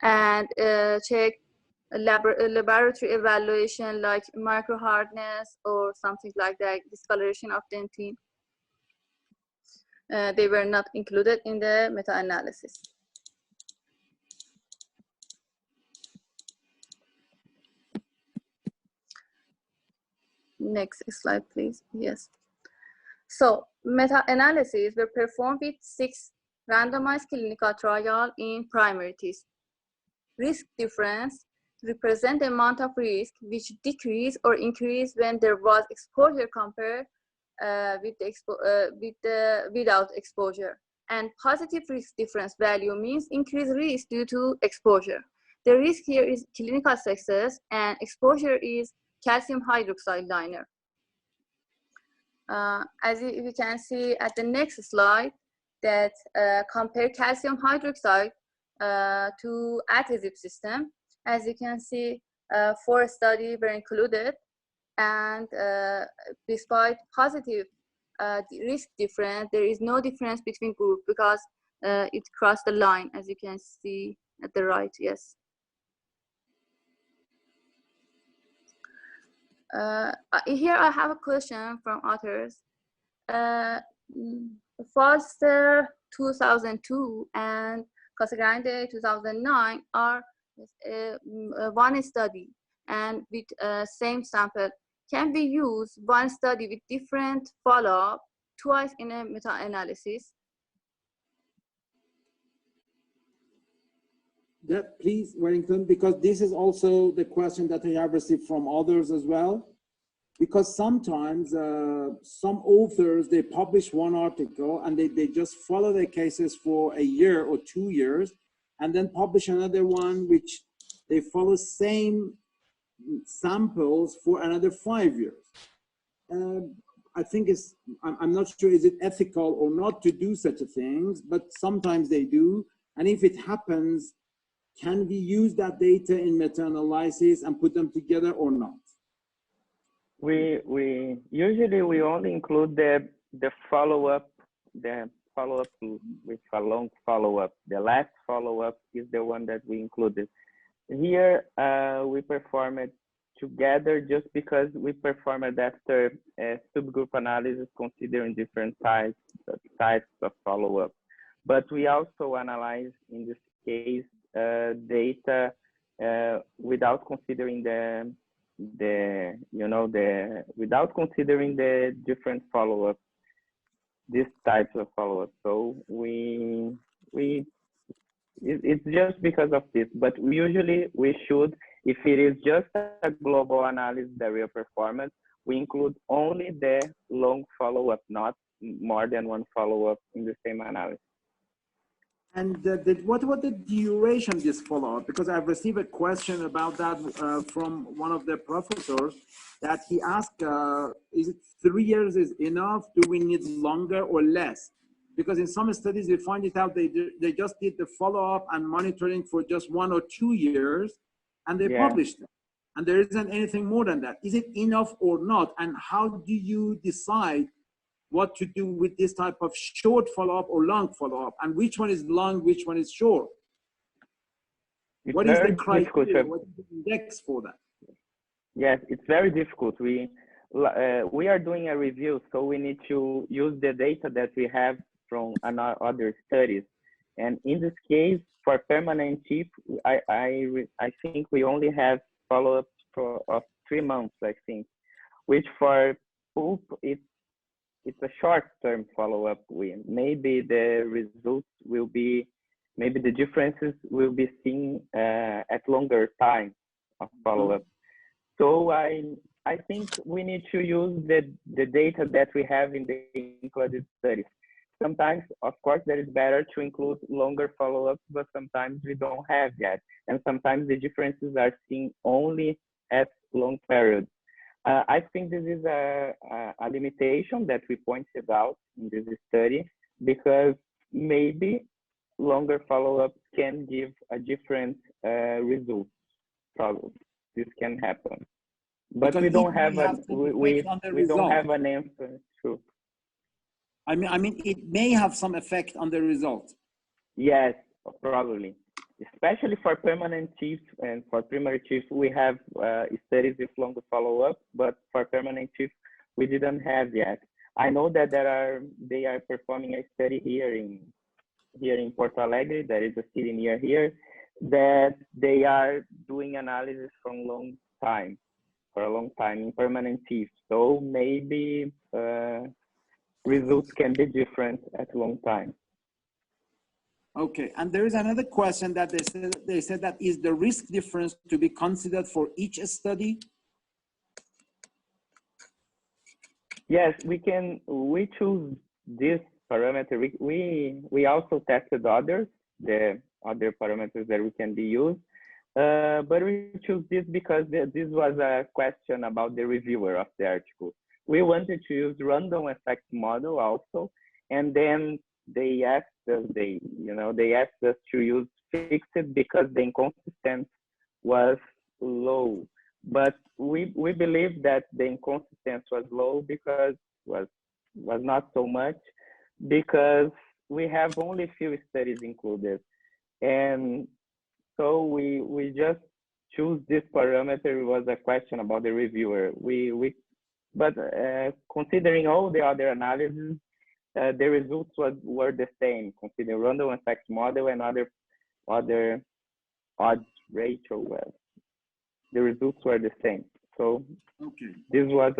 Speaker 9: and check laboratory evaluation like micro hardness or something like that, discoloration of dentine. They were not included in the meta-analysis. Next slide, please. Yes. So meta-analyses were performed with 6 randomized clinical trials in primary teeth. Risk difference represent the amount of risk which decrease or increase when there was exposure compared without exposure. And positive risk difference value means increased risk due to exposure. The risk here is clinical success, and exposure is calcium hydroxide liner. As you can see at the next slide, that compare calcium hydroxide to adhesive system. As you can see, 4 studies were included, and despite positive risk difference, there is no difference between groups because it crossed the line, as you can see at the right. Yes. Here I have a question from authors. Foster 2002 and Casagrande 2009 are one study and with same sample. Can we use one study with different follow-up twice in a meta-analysis?
Speaker 1: Yeah, please, Wellington, because this is also the question that I have received from others as well. Because sometimes some authors, they publish one article and they just follow their cases for a year or 2 years and then publish another one which they follow same samples for another 5 years. I think I'm not sure is it ethical or not to do such a things, but sometimes they do. And if it happens, can we use that data in meta-analysis and put them together or not?
Speaker 3: We usually only include the follow-up, with a long follow-up. The last follow-up is the one that we included. Here we perform it together just because we perform it after a subgroup analysis considering different types of follow-up. But we also analyze in this case data without considering without considering the different follow-up, these types of follow-up. So it's just because of this, but usually we should, if it is just a global analysis that we are performing, we include only the long follow-up, not more than one follow-up in the same analysis.
Speaker 1: And what about the duration of this follow-up? Because I've received a question about that from one of the professors, that he asked, is it 3 years is enough? Do we need longer or less? Because in some studies, we find it out, they just did the follow-up and monitoring for just 1 or 2 years, and they published it. And there isn't anything more than that. Is it enough or not? And how do you decide what to do with this type of short follow-up or long follow-up, and which one is long, which one is short? What is the criteria, what is the index for that?
Speaker 3: Yes, it's very difficult. We are doing a review, so we need to use the data that we have from other studies. And in this case, for permanent teeth, I think we only have follow-up of 3 months, I think, which for pulp, it's a short-term follow-up. Maybe the results will be, maybe the differences will be seen at longer time of follow-up. So I think we need to use the data that we have in the included studies. Sometimes, of course, that is better to include longer follow-ups, but sometimes we don't have yet. And sometimes the differences are seen only at long periods. I think this is a limitation that we pointed out in this study, because maybe longer follow-ups can give a different result. Probably this can happen, but because we don't have we don't have an answer. True.
Speaker 1: I mean, it may have some effect on the result.
Speaker 3: Yes, probably. especially for permanent teeth and for primary teeth, we have studies with longer follow-up, but for permanent teeth, we didn't have yet. I know that they are performing a study here in Porto Alegre, that is a city near here, that they are doing analysis for a long time in permanent teeth. So maybe results can be different at a long time.
Speaker 1: Okay, and there is another question that they said that is the risk difference to be considered for each study?
Speaker 3: Yes, we choose this parameter. We also tested the other parameters that we can be used, but we choose this because this was a question about the reviewer of the article. We wanted to use random effect model also, and then they asked us, they asked us to use fixed because the inconsistency was low. But we believe that the inconsistency was low because was not so much because we have only few studies included, and so we just choose this parameter. It was a question about the reviewer. But considering all the other analyses, the results were the same. Considering random effect model and other odds ratio, the results were the same. So
Speaker 1: okay,
Speaker 3: this was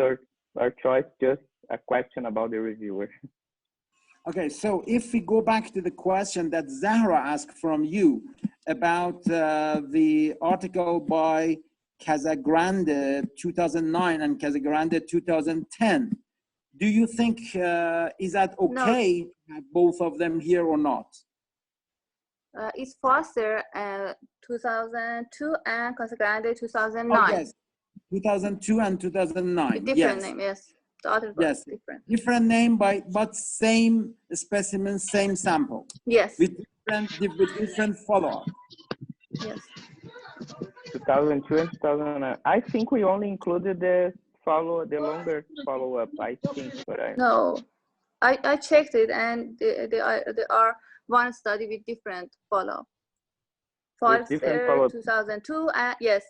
Speaker 3: our choice, just a question about the reviewer.
Speaker 1: Okay, so if we go back to the question that Zahra asked from you about the article by Casagrande 2009 and Casagrande 2010, do you think is that okay to have both of them here or not?
Speaker 9: It's Foster 2002 and Casagrande 2009.
Speaker 1: Oh, yes, 2002 and 2009.
Speaker 9: Different name, yes. The other
Speaker 1: yes,
Speaker 9: different
Speaker 1: name but same specimen, same sample.
Speaker 9: Yes.
Speaker 1: With different follow-up.
Speaker 9: Yes.
Speaker 3: 2002 and 2009. I think we only included the longer follow-up. I think, but
Speaker 9: no, I checked it, and they are one study with different follow-up. Foster 2002, yes,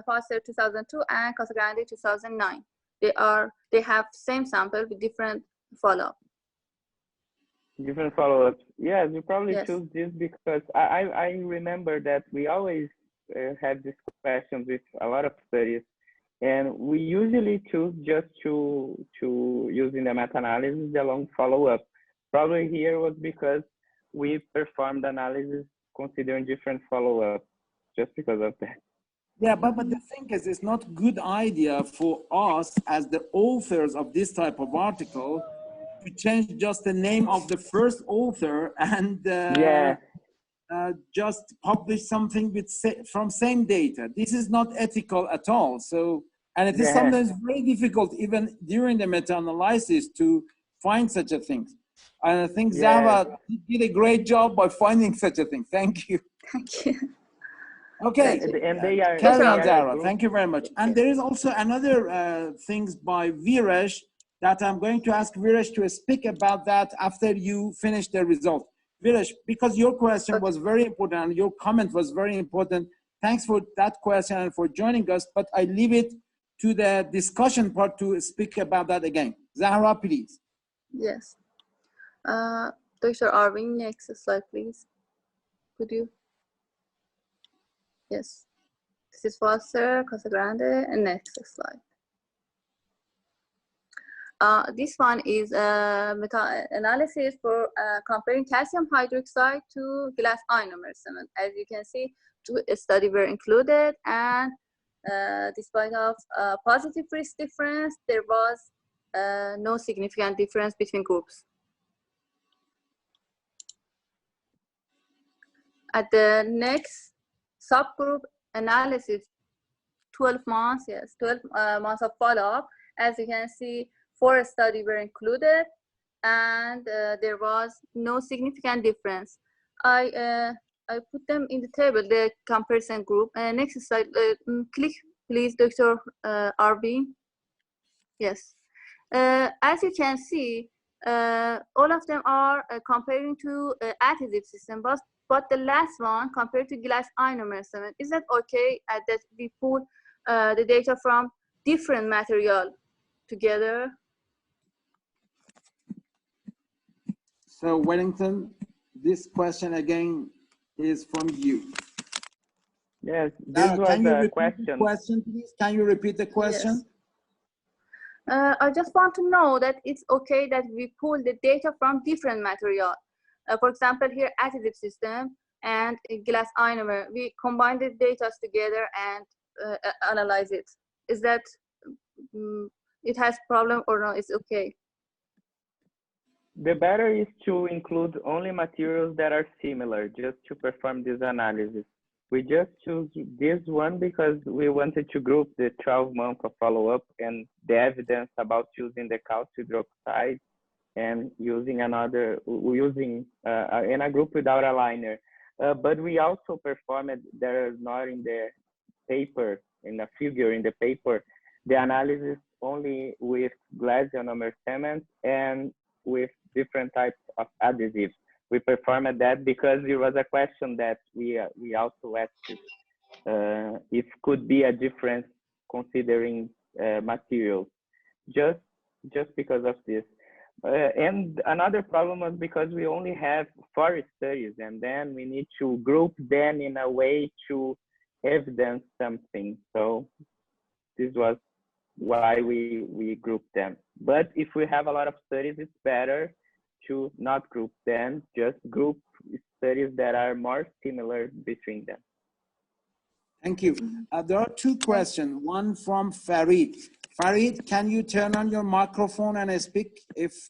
Speaker 9: Foster 2002 and Casagrande 2009. They have same sample with different follow-up.
Speaker 3: Different follow-ups. Yes, we probably choose this because I remember that we always have these questions with a lot of studies, and we usually choose just to use in the meta-analysis the long follow-up. Probably here was because we performed analysis considering different follow-up, just because of that.
Speaker 1: Yeah, but the thing is, it's not a good idea for us as the authors of this type of article to change just the name of the first author and just publish something with from same data. This is not ethical at all. So, and it is sometimes very difficult even during the meta-analysis to find such a thing. And I think Zahra did a great job by finding such a thing. Thank you.
Speaker 9: Thank you.
Speaker 1: Okay,
Speaker 3: and they are
Speaker 1: carry on, Zahra. Thank you very much. And there is also another things by Viresh that I'm going to ask Viresh to speak about that after you finish the result. Viresh, because your question was very important and your comment was very important. Thanks for that question and for joining us, but I leave it to the discussion part to speak about that again. Zahra, please.
Speaker 9: Yes. Dr. Arvin, next slide, please. Could you? Yes. This is Foster, Casagrande, and next slide. This one is meta-analysis for comparing calcium hydroxide to glass ionomer cement. As you can see, two studies were included, and despite of positive risk difference, there was no significant difference between groups. At the next subgroup analysis, 12 months, 12 months of follow-up. As you can see, 4 studies were included, and there was no significant difference. I put them in the table, the comparison group. Next slide, click please, Dr. RB. Yes. As you can see, all of them are comparing to adhesive system, but the last one compared to glass ionomer 7, is that okay that we pull the data from different material together?
Speaker 1: So Wellington, this question again is from you.
Speaker 3: Yes, this was
Speaker 1: can you
Speaker 3: a
Speaker 1: repeat
Speaker 3: question.
Speaker 1: The question, please? Can you repeat the question?
Speaker 9: Yes. I just want to know that it's okay that we pull the data from different material. For example, here additive system and glass ionomer, we combine the data together and analyze it. Is that it has problem or no? It's okay.
Speaker 3: The better is to include only materials that are similar, just to perform this analysis. We just choose this one because we wanted to group the 12 months of follow-up and the evidence about using the calcium hydroxide and using in a group without a liner. But we also performed, there is not in the paper, in the figure in the paper, the analysis only with glass ionomer cement and with different types of adhesives. We performed that because it was a question that we also asked if could be a difference considering materials, just because of this. And another problem was because we only have 4 studies, and then we need to group them in a way to evidence something. So this was why we grouped them. But if we have a lot of studies, it's better to not group them, just group studies that are more similar between them.
Speaker 1: Thank you. There are 2 questions, one from Farid. Farid, can you turn on your microphone and speak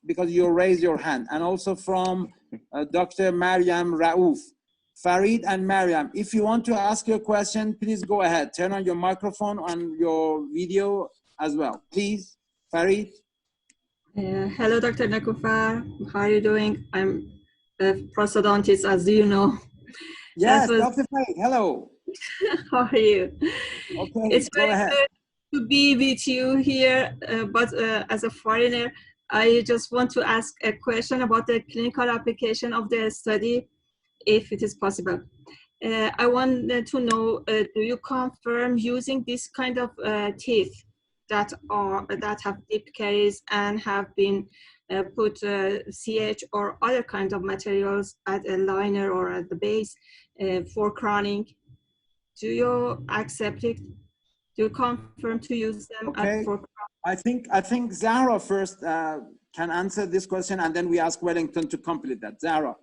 Speaker 1: because you raised your hand? And also from Dr. Mariam Raouf. Farid and Mariam, if you want to ask your question, please go ahead. Turn on your microphone and your video as well. Please, Farid.
Speaker 11: Hello, Dr. Nekoofar. How are you doing? I'm a prosthodontist, as you know.
Speaker 1: Yes, Dr. Farid, hello.
Speaker 11: How are you?
Speaker 1: Okay,
Speaker 11: it's
Speaker 1: go
Speaker 11: very
Speaker 1: ahead.
Speaker 11: good to be with you here, but as a foreigner, I just want to ask a question about the clinical application of the study, if it is possible. I wanted to know, do you confirm using this kind of teeth that have deep caries and have been put CH or other kinds of materials at a liner or at the base for crowning? Do you accept it? Do you confirm to use them
Speaker 1: okay.
Speaker 11: for crowning?
Speaker 1: I think Zahra first can answer this question, and then we ask Wellington to complete that. Zahra.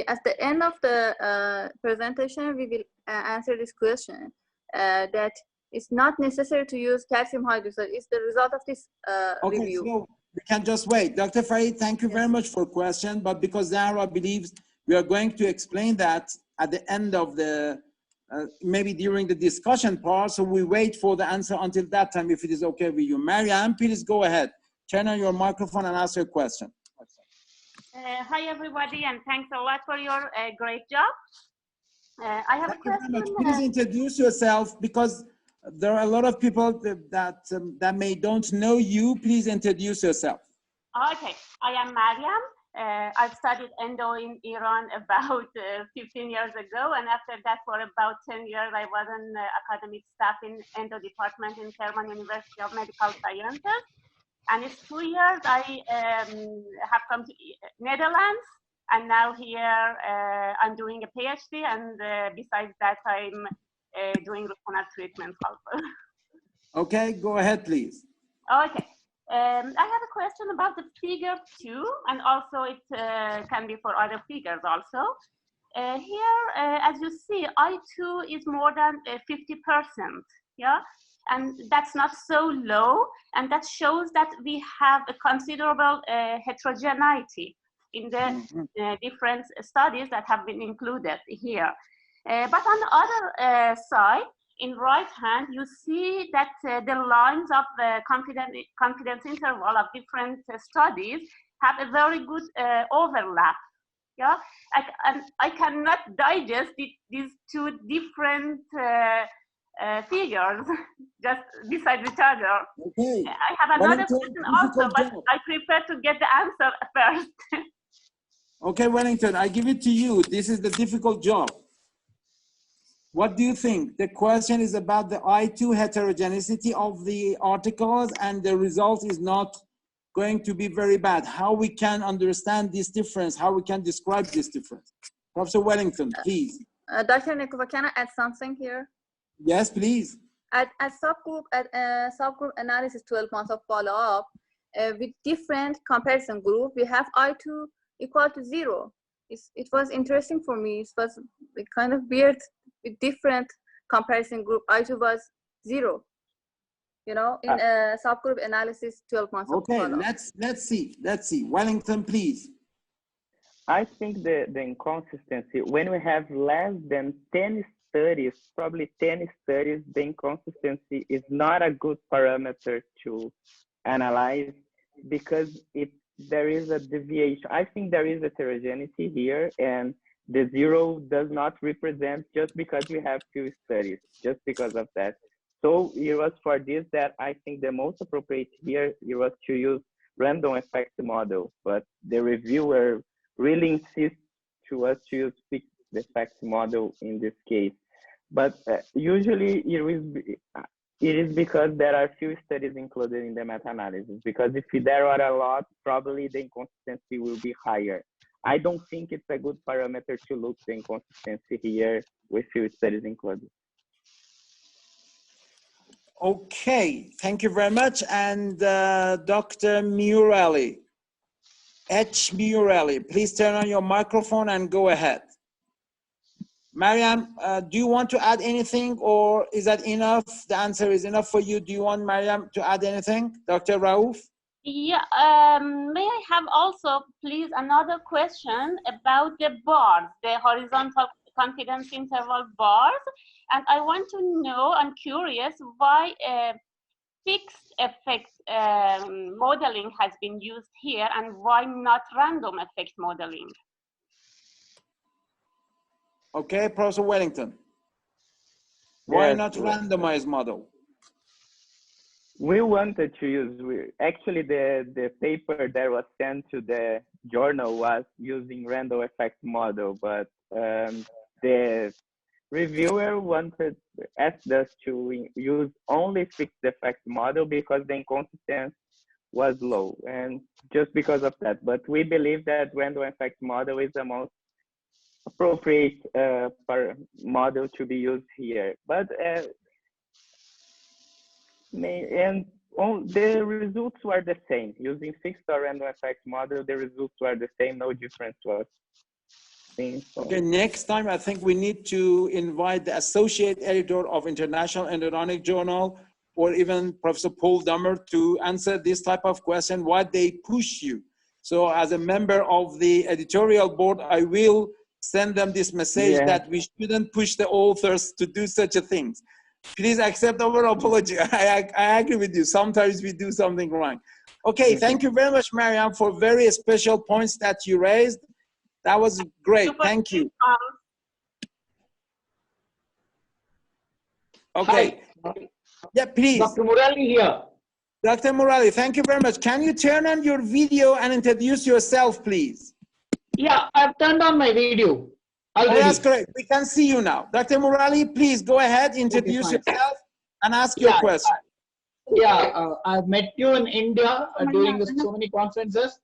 Speaker 9: At the end of the presentation, we will answer this question that it's not necessary to use calcium hydroxide. It's the result of this review.
Speaker 1: So we can just wait. Dr. Farid, thank you very much for question, but because Zahra believes we are going to explain that at the end of the, maybe during the discussion part, so we wait for the answer until that time, if it is okay with you. Mariam, please go ahead. Turn on your microphone and ask your question.
Speaker 12: Hi, everybody, and thanks a lot for your great job. I have a question.
Speaker 1: Please introduce yourself, because there are a lot of people that may don't know you. Please introduce yourself.
Speaker 12: Okay, I am Mariam. I've studied endo in Iran about 15 years ago, and after that, for about 10 years, I was an academic staff in endo department in Tehran University of Medical Sciences. And it's 2 years I have come to Netherlands, and now here I'm doing a PhD, and besides that, I'm doing root canal treatment also.
Speaker 1: Okay, go ahead, please.
Speaker 12: Okay. I have a question about the figure 2, and also it can be for other figures also. Here, as you see, I2 is more than 50%, yeah? And that's not so low, and that shows that we have a considerable heterogeneity in the different studies that have been included here. But on the other side, in right hand, you see that the lines of the confidence interval of different studies have a very good overlap. Yeah, I cannot digest these 2 different figures just beside each other.
Speaker 1: Okay.
Speaker 12: I have another question also, but I prefer to get the answer first.
Speaker 1: Okay, Wellington, I give it to you. This is the difficult job. What do you think? The question is about the I2 heterogeneity of the articles, and the result is not going to be very bad. How we can understand this difference, how we can describe this difference. Professor Wellington, please.
Speaker 9: Dr. Nekoofar, can I add something here?
Speaker 1: Yes, please.
Speaker 9: At subgroup analysis, 12 months of follow-up, with different comparison group, we have I2 equal to 0. It was interesting for me. It was kind of weird with different comparison group. I2 was 0. You know, in a subgroup analysis, 12 months of follow-up.
Speaker 1: Okay, let's see. Wellington, please.
Speaker 3: I think the inconsistency, when we have less than 10 studies, probably 10 studies, the inconsistency is not a good parameter to analyze, because there is a deviation. I think there is a heterogeneity here, and the 0 does not represent just because we have few studies, just because of that. So it was for this that I think the most appropriate here, it was to use random effect model, but the reviewer really insists to us to use fixed effect model in this case. But usually it is because there are few studies included in the meta-analysis, because if there are a lot, probably the inconsistency will be higher. I don't think it's a good parameter to look the inconsistency here with few studies included.
Speaker 1: Okay, thank you very much. And Dr. Murali, H. Murali, please turn on your microphone and go ahead. Mariam, do you want to add anything, or is that enough? The answer is enough for you. Do you want Mariam to add anything? Dr. Raouf?
Speaker 12: Yeah, may I have also, please, another question about the bars, the horizontal confidence interval bars. And I want to know, I'm curious, why fixed effect modeling has been used here, and why not random effect modeling?
Speaker 1: Okay, Professor Wellington. Why
Speaker 3: Yes,
Speaker 1: not randomized model?
Speaker 3: We wanted to use, actually the paper that was sent to the journal was using random effect model, but the reviewer asked us to use only fixed effect model because the inconsistency was low, and just because of that. But we believe that random effect model is the most appropriate model to be used here. But the results were the same. Using fixed or random effect model, the results were the same, no difference was seen. So.
Speaker 1: Okay, next time I think we need to invite the associate editor of International Endodontic Journal, or even Professor Paul Dummer, to answer this type of question, why they push you. So as a member of the editorial board, I will send them this message that we shouldn't push the authors to do such a thing. Please accept our apology. I agree with you. Sometimes we do something wrong. Okay, thank you very much, Mariam, for very special points that you raised. That was great. Thank you. Okay.
Speaker 13: Hi.
Speaker 1: Yeah, please.
Speaker 13: Dr. Murali here.
Speaker 1: Dr. Murali, thank you very much. Can you turn on your video and introduce yourself, please?
Speaker 13: Yeah, I've turned on my video already.
Speaker 1: Oh, that's great. We can see you now. Dr. Murali, please go ahead, introduce yourself and ask your question.
Speaker 13: I've met you in India during so many conferences.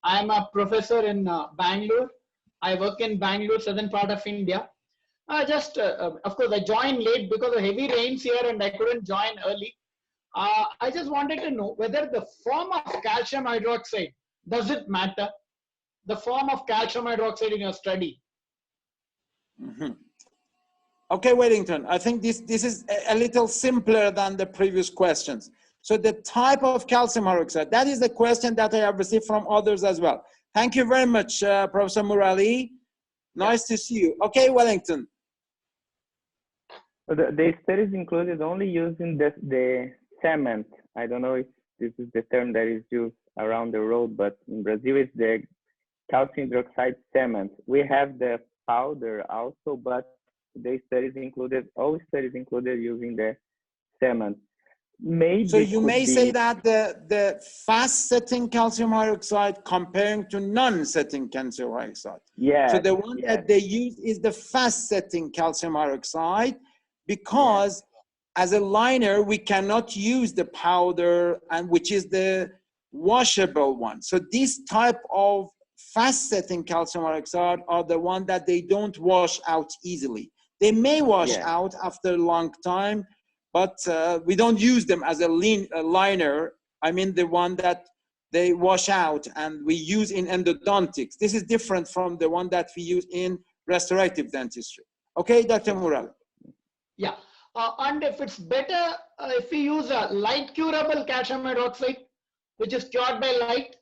Speaker 13: I'm a professor in Bangalore. I work in Bangalore, southern part of India. Of course, I joined late because of heavy rains here and I couldn't join early. I just wanted to know whether the form of calcium hydroxide, does it matter? The form of calcium hydroxide in your study.
Speaker 1: Okay, Wellington, I think this is a little simpler than the previous questions. So the type of calcium hydroxide, that is the question that I have received from others as well. Thank you very much, Professor Murali. Nice to see you. Okay, Wellington.
Speaker 3: The studies included only using the cement. I don't know if this is the term that is used around the world, but in Brazil it's the calcium hydroxide cement. We have the powder also, but the studies included, all studies included using the cement. Maybe.
Speaker 1: So you may say
Speaker 3: be.
Speaker 1: that the fast-setting calcium hydroxide comparing to non-setting calcium hydroxide.
Speaker 3: Yeah.
Speaker 1: So the one that they use is the fast-setting calcium hydroxide because as a liner, we cannot use the powder, and which is the washable one. So this type of fast-setting calcium hydroxide are the one that they don't wash out easily. They may wash out after a long time, but we don't use them as a liner. I mean the one that they wash out and we use in endodontics. This is different from the one that we use in restorative dentistry. Okay, Dr. Mural?
Speaker 13: Yeah, and if it's better if we use a light curable calcium hydroxide, which is cured by light,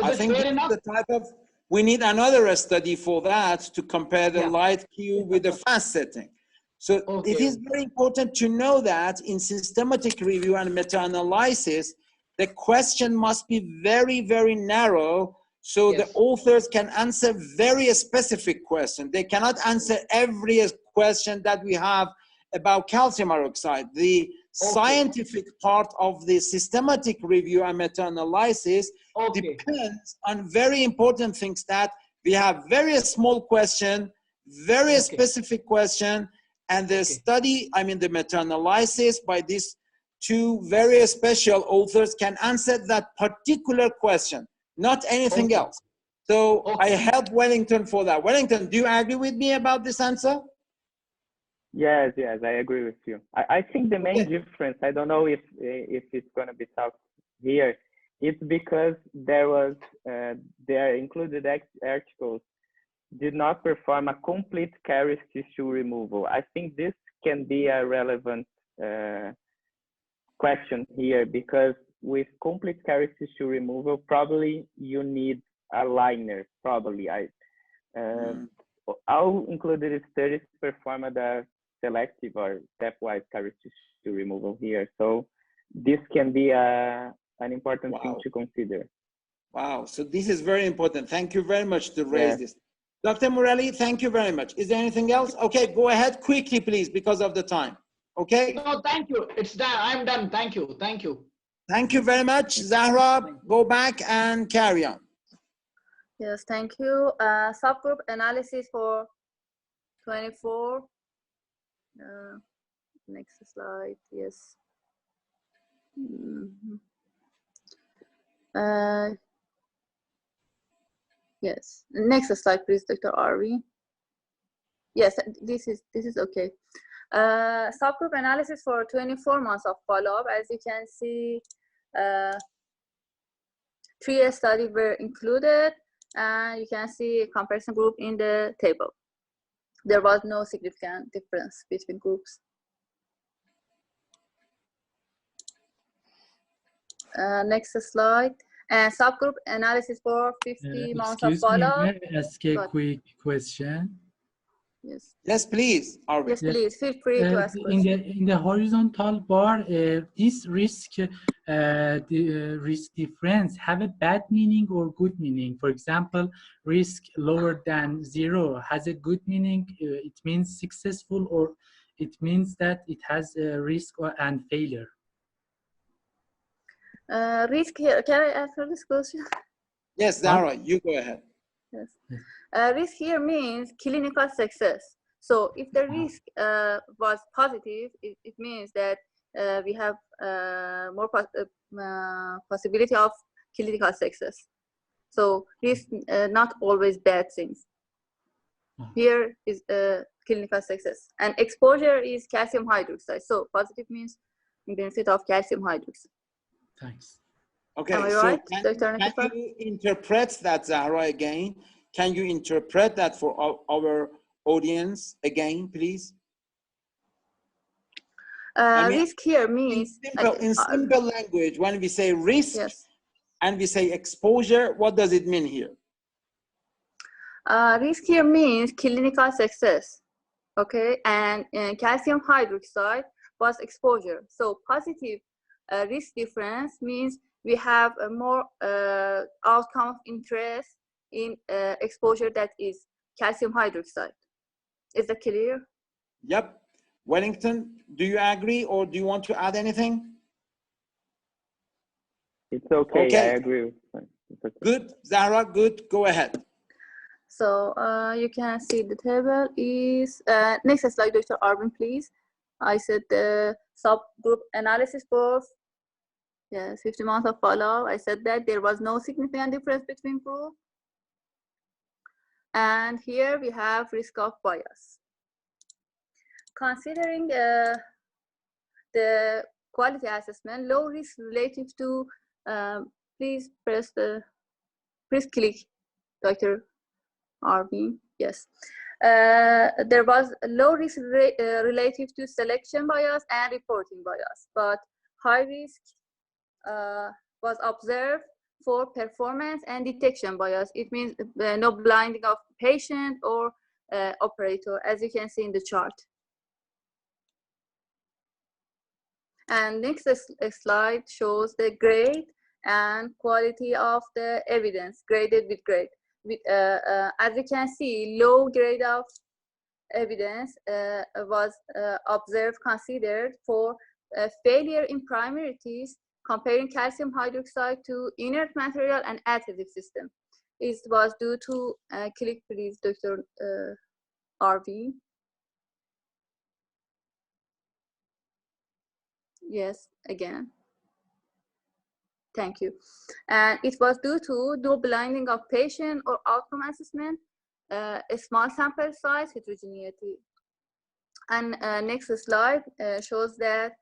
Speaker 1: I think this is the type of, we need another study for that to compare the light Q with the fast setting. So it is very important to know that in systematic review and meta-analysis, the question must be very, very narrow so the authors can answer very specific questions. They cannot answer every question that we have about calcium hydroxide. The scientific part of the systematic review and meta-analysis depends on very important things that we have very small question, very specific question, and the study, I mean the meta-analysis by these two very special authors can answer that particular question, not anything else. So I help Wellington for that. Wellington, do you agree with me about this answer?
Speaker 3: Yes, yes, I agree with you. I think the main difference, I don't know if it's going to be solved here, it's because there was, their included articles did not perform a complete caries tissue removal. I think this can be a relevant question here, because with complete caries tissue removal, probably you need a liner, probably. All included studies performed a selective or stepwise caries tissue removal here. So this can be an important thing to consider.
Speaker 1: Wow, so this is very important. Thank you very much to raise this. Dr. Morelli, thank you very much. Is there anything else? Okay, go ahead quickly, please, because of the time. Okay?
Speaker 13: No, thank you. It's done. I'm done. Thank you. Thank you.
Speaker 1: Thank you very much. Zahra, go back and carry on.
Speaker 9: Yes, thank you. Subgroup analysis for 24. Next slide, yes. Yes, next slide, please, Dr. Arvi. Yes, this is okay. Subgroup analysis for 24 months of follow-up. As you can see, 3 studies were included, and you can see comparison group in the table. There was no significant difference between groups. Next slide. And subgroup analysis for 50 months of follow-up.
Speaker 14: Excuse me, may I ask a quick question?
Speaker 9: Yes.
Speaker 1: Yes, please. Arvi.
Speaker 9: Yes, please. Feel free to ask questions.
Speaker 14: In the horizontal bar, this risk difference have a bad meaning or good meaning? For example, risk lower than 0 has a good meaning. It means successful, or it means that it has a risk and failure.
Speaker 9: Risk here. Can I answer this question?
Speaker 1: Yes, Zahra, you go ahead.
Speaker 9: Yes. Risk here means clinical success. So if the risk was positive, it means that we have more possibility of clinical success. So risk not always bad things. Here is clinical success. And exposure is calcium hydroxide. So positive means benefit of calcium hydroxide.
Speaker 14: Thanks.
Speaker 1: Okay,
Speaker 9: Am I
Speaker 1: so
Speaker 9: right,
Speaker 1: can you interpret that, Zahra, again? Can you interpret that for our audience again, please? I mean,
Speaker 9: risk here means
Speaker 1: in simple language, when we say risk and we say exposure, what does it mean here?
Speaker 9: Risk here means clinical success, okay, and calcium hydroxide was exposure. So positive risk difference means we have a more outcome of interest in exposure that is calcium hydroxide. Is that clear?
Speaker 1: Yep. Wellington, do you agree or do you want to add anything?
Speaker 3: It's okay,
Speaker 1: Okay.
Speaker 3: I agree. It's okay.
Speaker 1: Good, Zahra, good, go ahead.
Speaker 9: So you can see the table is, next slide, Dr. Arvin, please. I said the subgroup analysis for, yes, 50 months of follow-up. I said that there was no significant difference between groups. And here we have risk of bias. Considering the quality assessment, low risk relative to, please click, Dr. Arvin, yes. There was low risk relative to selection bias and reporting bias, but high risk was observed for performance and detection bias. It means no blinding of patient or operator, as you can see in the chart. And next slide shows the grade and quality of the evidence, graded with grade. As you can see, low grade of evidence was observed, considered for failure in primary teeth, comparing calcium hydroxide to inert material and adhesive system. It was due to, click please, Dr. RV. Yes, again. Thank you. And it was due to no blinding of patient or outcome assessment, a small sample size, heterogeneity. And next slide shows that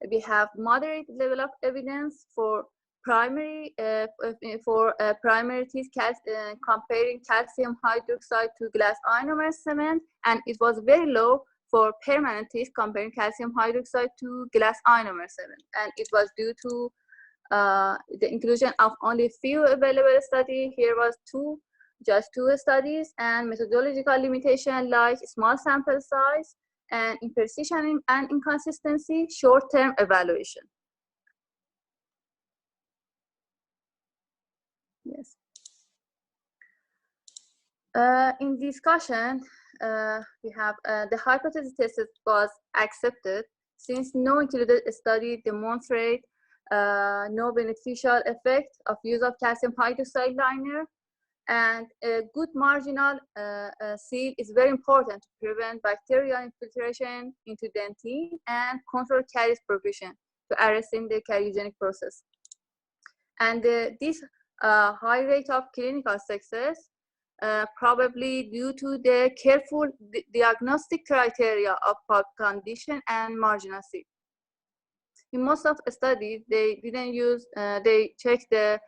Speaker 9: we have moderate level of evidence for primary primary teeth, comparing calcium hydroxide to glass ionomer cement, and it was very low for permanent teeth, comparing calcium hydroxide to glass ionomer cement, and it was due to the inclusion of only few available studies. Here was just two studies, and methodological limitation like small sample size and imprecision and inconsistency, short-term evaluation. Yes. In discussion, we have the hypothesis tested was accepted since no included study demonstrate no beneficial effect of use of calcium hydroxide liner, and a good marginal seal is very important to prevent bacterial infiltration into dentine and control caries progression to arresting the cariogenic process. And this high rate of clinical success probably due to the careful diagnostic criteria of pulp condition and marginal seal. In most of the studies, they didn't use, they checked the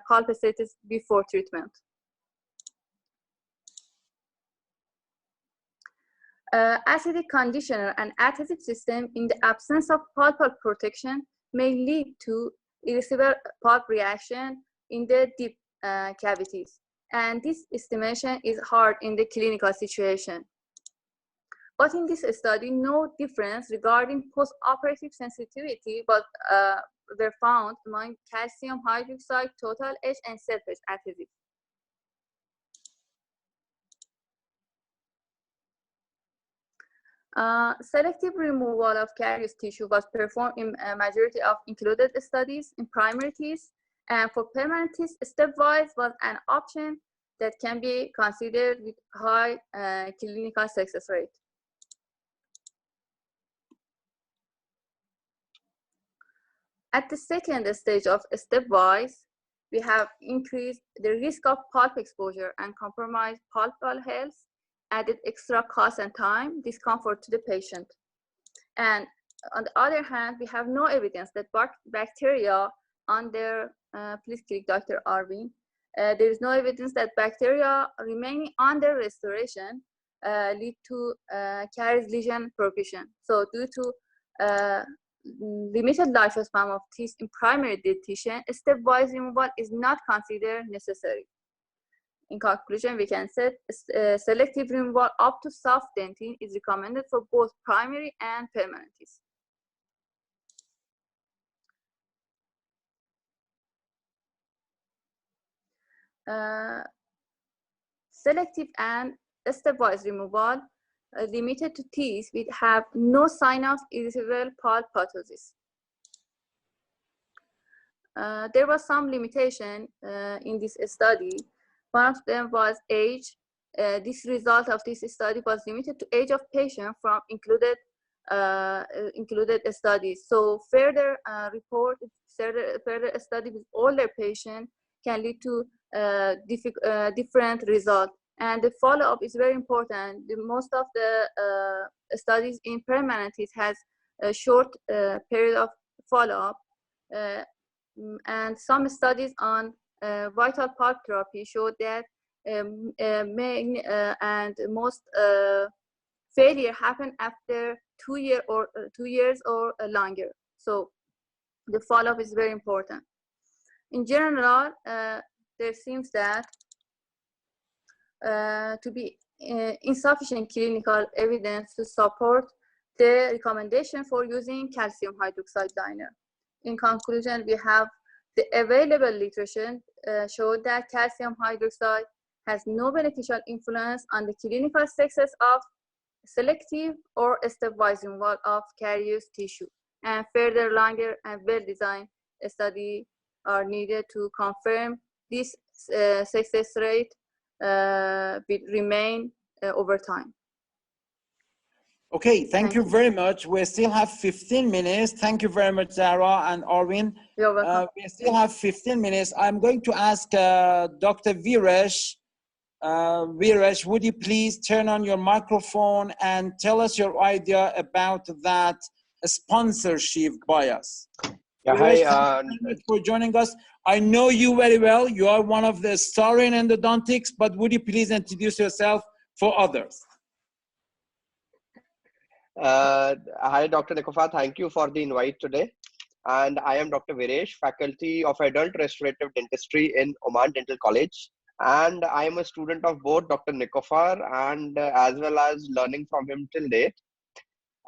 Speaker 9: pulp status before treatment. Acidic conditioner and adhesive system in the absence of pulpal protection may lead to irreversible pulp reaction in the deep cavities. And this estimation is hard in the clinical situation. But in this study, no difference regarding post-operative sensitivity were found among calcium hydroxide, total edge, and surface adhesive. Selective removal of caries tissue was performed in a majority of included studies in primary teeth, and for permanent teeth, stepwise was an option that can be considered with high clinical success rate. At the second stage of stepwise, we have increased the risk of pulp exposure and compromised pulpal health, added extra cost and time, discomfort to the patient. And on the other hand, we have no evidence that bacteria under, please click Dr. Arvin, there is no evidence that bacteria remaining under restoration lead to caries lesion progression. So due to limited lifespan of teeth in primary dentition, stepwise removal is not considered necessary. In conclusion, we can say selective removal up to soft dentine is recommended for both primary and permanent teeth. Selective and stepwise removal limited to teeth which have no sign of irreversible pulposis. There was some limitation in this study. One of them was age. This result of this study was limited to age of patient from included studies. So further further study with older patients can lead to different results. And the follow-up is very important. Most of the studies in permanent teeth has a short period of follow-up. And some studies on vital pulp therapy showed that main and most failure happen after 2 years or longer. So the follow-up is very important. In general, there seems that to be insufficient clinical evidence to support the recommendation for using calcium hydroxide liner. In conclusion, we have the available literature showed that calcium hydroxide has no beneficial influence on the clinical success of selective or stepwise removal of carious tissue. And further longer and well-designed studies are needed to confirm this success rate will remain over time.
Speaker 1: Okay, thank you very much. We still have 15 minutes. Thank you very much, Zara and Arvin.
Speaker 9: You're welcome.
Speaker 1: We still have 15 minutes. I'm going to ask Dr. Viresh. Viresh, would you please turn on your microphone and tell us your idea about that sponsorship bias?
Speaker 15: Yeah,
Speaker 1: Viresh,
Speaker 15: hi.
Speaker 1: thank you very much for joining us. I know you very well. You are one of the stars in endodontics, but would you please introduce yourself for others?
Speaker 15: Hi, Dr. Nekoofar. Thank you for the invite today. And I am Dr. Viresh, faculty of adult restorative dentistry in Oman Dental College. And I am a student of both Dr. Nekoofar and as well as learning from him till date.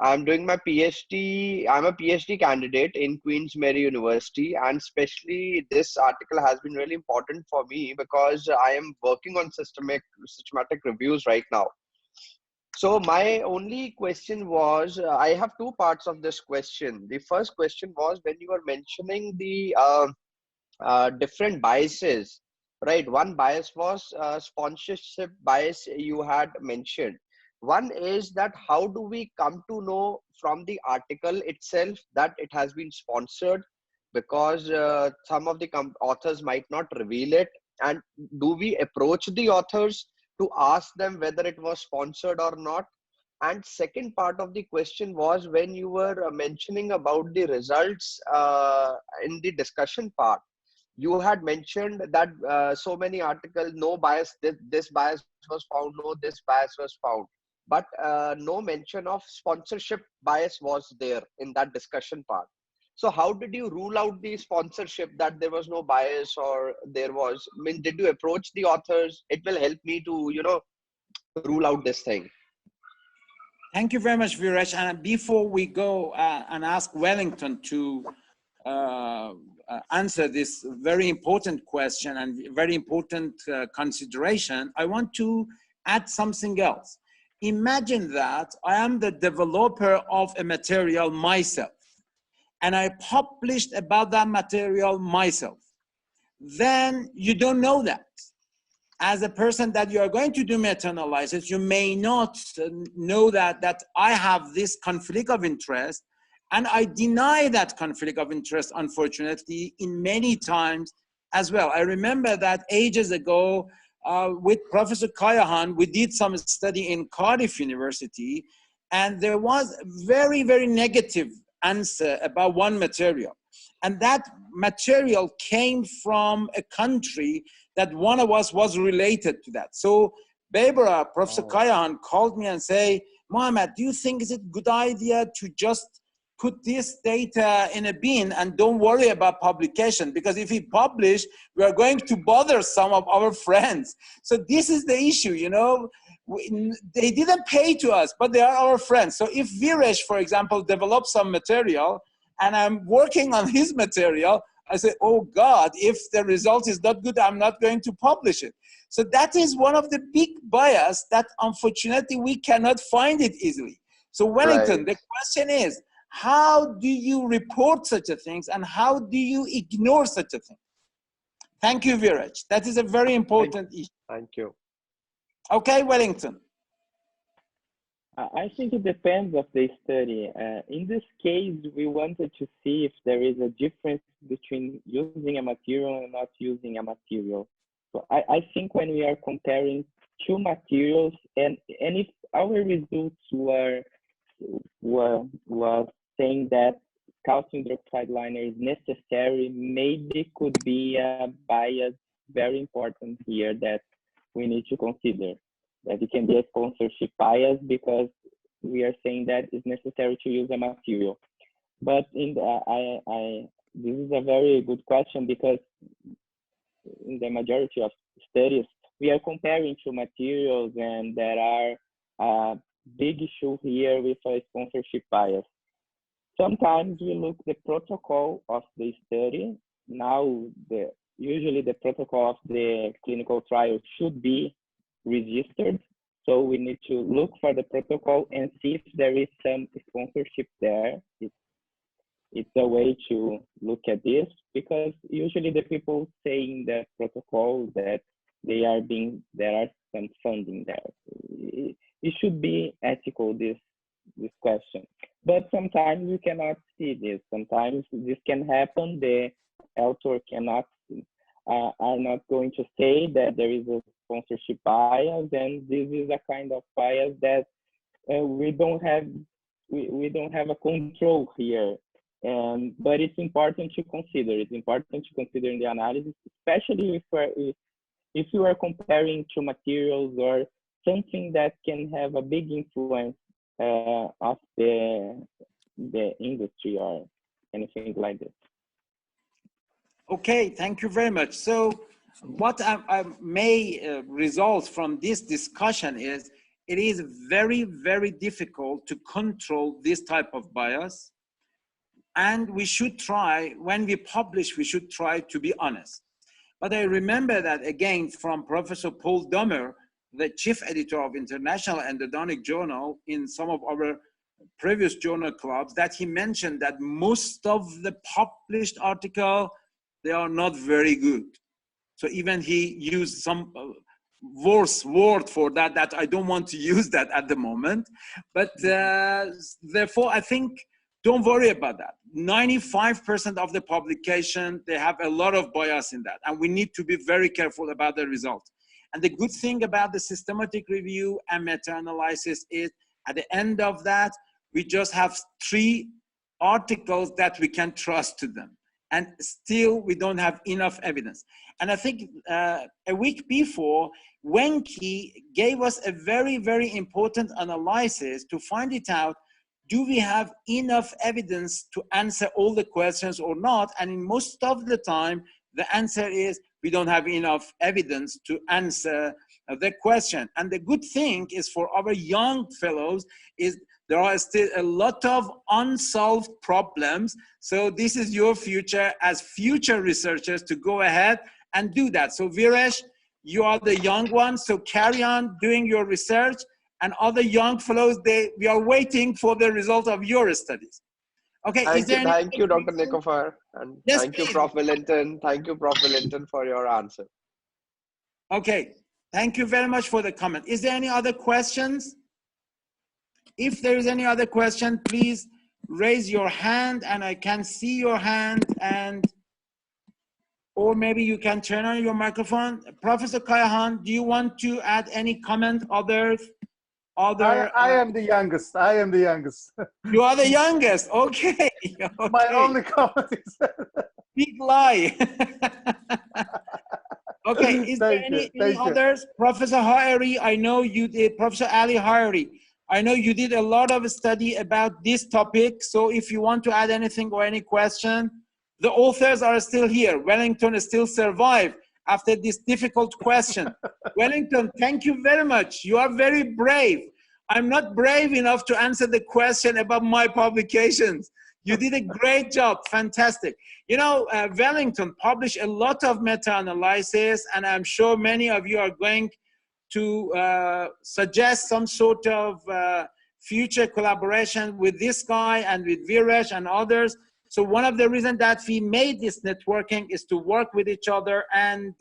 Speaker 15: I'm doing my PhD. I'm a PhD candidate in Queen's Mary University, and especially this article has been really important for me because I am working on systematic reviews right now. So my only question was, I have two parts of this question. The first question was when you were mentioning the different biases, right? One bias was sponsorship bias you had mentioned. One is that how do we come to know from the article itself that it has been sponsored, because some of the authors might not reveal it, and do we approach the authors to ask them whether it was sponsored or not? And second part of the question was when you were mentioning about the results in the discussion part, you had mentioned that so many articles, no bias, this bias was found, no, this bias was found, but no mention of sponsorship bias was there in that discussion part. So how did you rule out the sponsorship, that there was no bias or there was? I mean, did you approach the authors? It will help me to, you know, rule out this thing.
Speaker 1: Thank you very much, Viresh. And before we go and ask Wellington to answer this very important question and very important consideration, I want to add something else. Imagine that I am the developer of a material myself, and I published about that material myself. Then you don't know that. As a person that you are going to do meta-analysis, you may not know that I have this conflict of interest, and I deny that conflict of interest, unfortunately, in many times as well. I remember that ages ago with Professor Kayahan, we did some study in Cardiff University, and there was very, very negative answer about one material. And that material came from a country that one of us was related to that. So Barbara, Professor Kayahan called me and say, Mohammad, do you think it's a good idea to just put this data in a bin and don't worry about publication? Because if we publish, we are going to bother some of our friends. So this is the issue, you know. They didn't pay to us, but they are our friends. So if Viresh, for example, develops some material and I'm working on his material, I say, oh God, if the result is not good, I'm not going to publish it. So that is one of the big bias that unfortunately we cannot find it easily. So Wellington, the question is, how do you report such a thing and how do you ignore such a thing? Thank you, Viraj. That is a very important issue.
Speaker 15: Thank you.
Speaker 1: Okay, Wellington.
Speaker 3: I think it depends of the study. In this case, we wanted to see if there is a difference between using a material and not using a material. So I think when we are comparing two materials, and if our results were saying that calcium hydroxide liner is necessary, maybe could be a bias very important here that we need to consider. That it can be a sponsorship bias because we are saying that it's necessary to use a material. But in this is a very good question because in the majority of studies, we are comparing two materials and there are a big issue here with a sponsorship bias. Sometimes we look at the protocol of the study. Now, usually the protocol of the clinical trial should be registered. So we need to look for the protocol and see if there is some sponsorship there. It's a way to look at this because usually the people say in the protocol that there are some funding there. It should be ethical, this question. But sometimes we cannot see this. Sometimes this can happen. The author are not going to say that there is a sponsorship bias, and this is a kind of bias that we don't have a control here. But it's important to consider. It's important to consider in the analysis, especially if you are comparing two materials or something that can have a big influence of the industry or anything like this.
Speaker 1: Okay, thank you very much. So what I may result from this discussion is it is very, very difficult to control this type of bias. And we should try, when we publish, we should try to be honest. But I remember that again from Professor Paul Dummer, the chief editor of International Endodontic Journal, in some of our previous journal clubs, that he mentioned that most of the published articles, they are not very good. So even he used some worse word for that I don't want to use that at the moment. But therefore, I think, don't worry about that. 95% of the publication, they have a lot of bias in that. And we need to be very careful about the result. And the good thing about the systematic review and meta-analysis is at the end of that, we just have 3 articles that we can trust to them. And still, we don't have enough evidence. And I think a week before, Wenki gave us a very, very important analysis to find it out, do we have enough evidence to answer all the questions or not? And in most of the time, the answer is we don't have enough evidence to answer the question. And the good thing is for our young fellows is there are still a lot of unsolved problems. So this is your future as future researchers to go ahead and do that. So Viresh, you are the young one, so carry on doing your research, and other young fellows, we are waiting for the result of your studies. Okay.
Speaker 15: Thank you, Dr. Nekoofar, and
Speaker 1: yes,
Speaker 15: thank you,
Speaker 1: please.
Speaker 15: Prof. Wellington. Thank you, Prof. Wellington, for your answer.
Speaker 1: Okay, thank you very much for the comment. Is there any other questions? If there is any other question, please raise your hand and I can see your hand, or maybe you can turn on your microphone. Professor Kayahan, do you want to add any comment?
Speaker 4: I am the youngest. I am the youngest.
Speaker 1: You are the youngest. Okay.
Speaker 4: My only comment is
Speaker 1: big lie. Okay. Is there any others? Professor Hariri, I know you did. Professor Ali Hariri, I know you did a lot of study about this topic. So if you want to add anything or any question, the authors are still here. Wellington still survived after this difficult question. Wellington, thank you very much. You are very brave. I'm not brave enough to answer the question about my publications. You did a great job. Fantastic. You know, Wellington published a lot of meta-analysis, and I'm sure many of you are going to suggest some sort of future collaboration with this guy and with Viresh and others. So one of the reasons that we made this networking is to work with each other and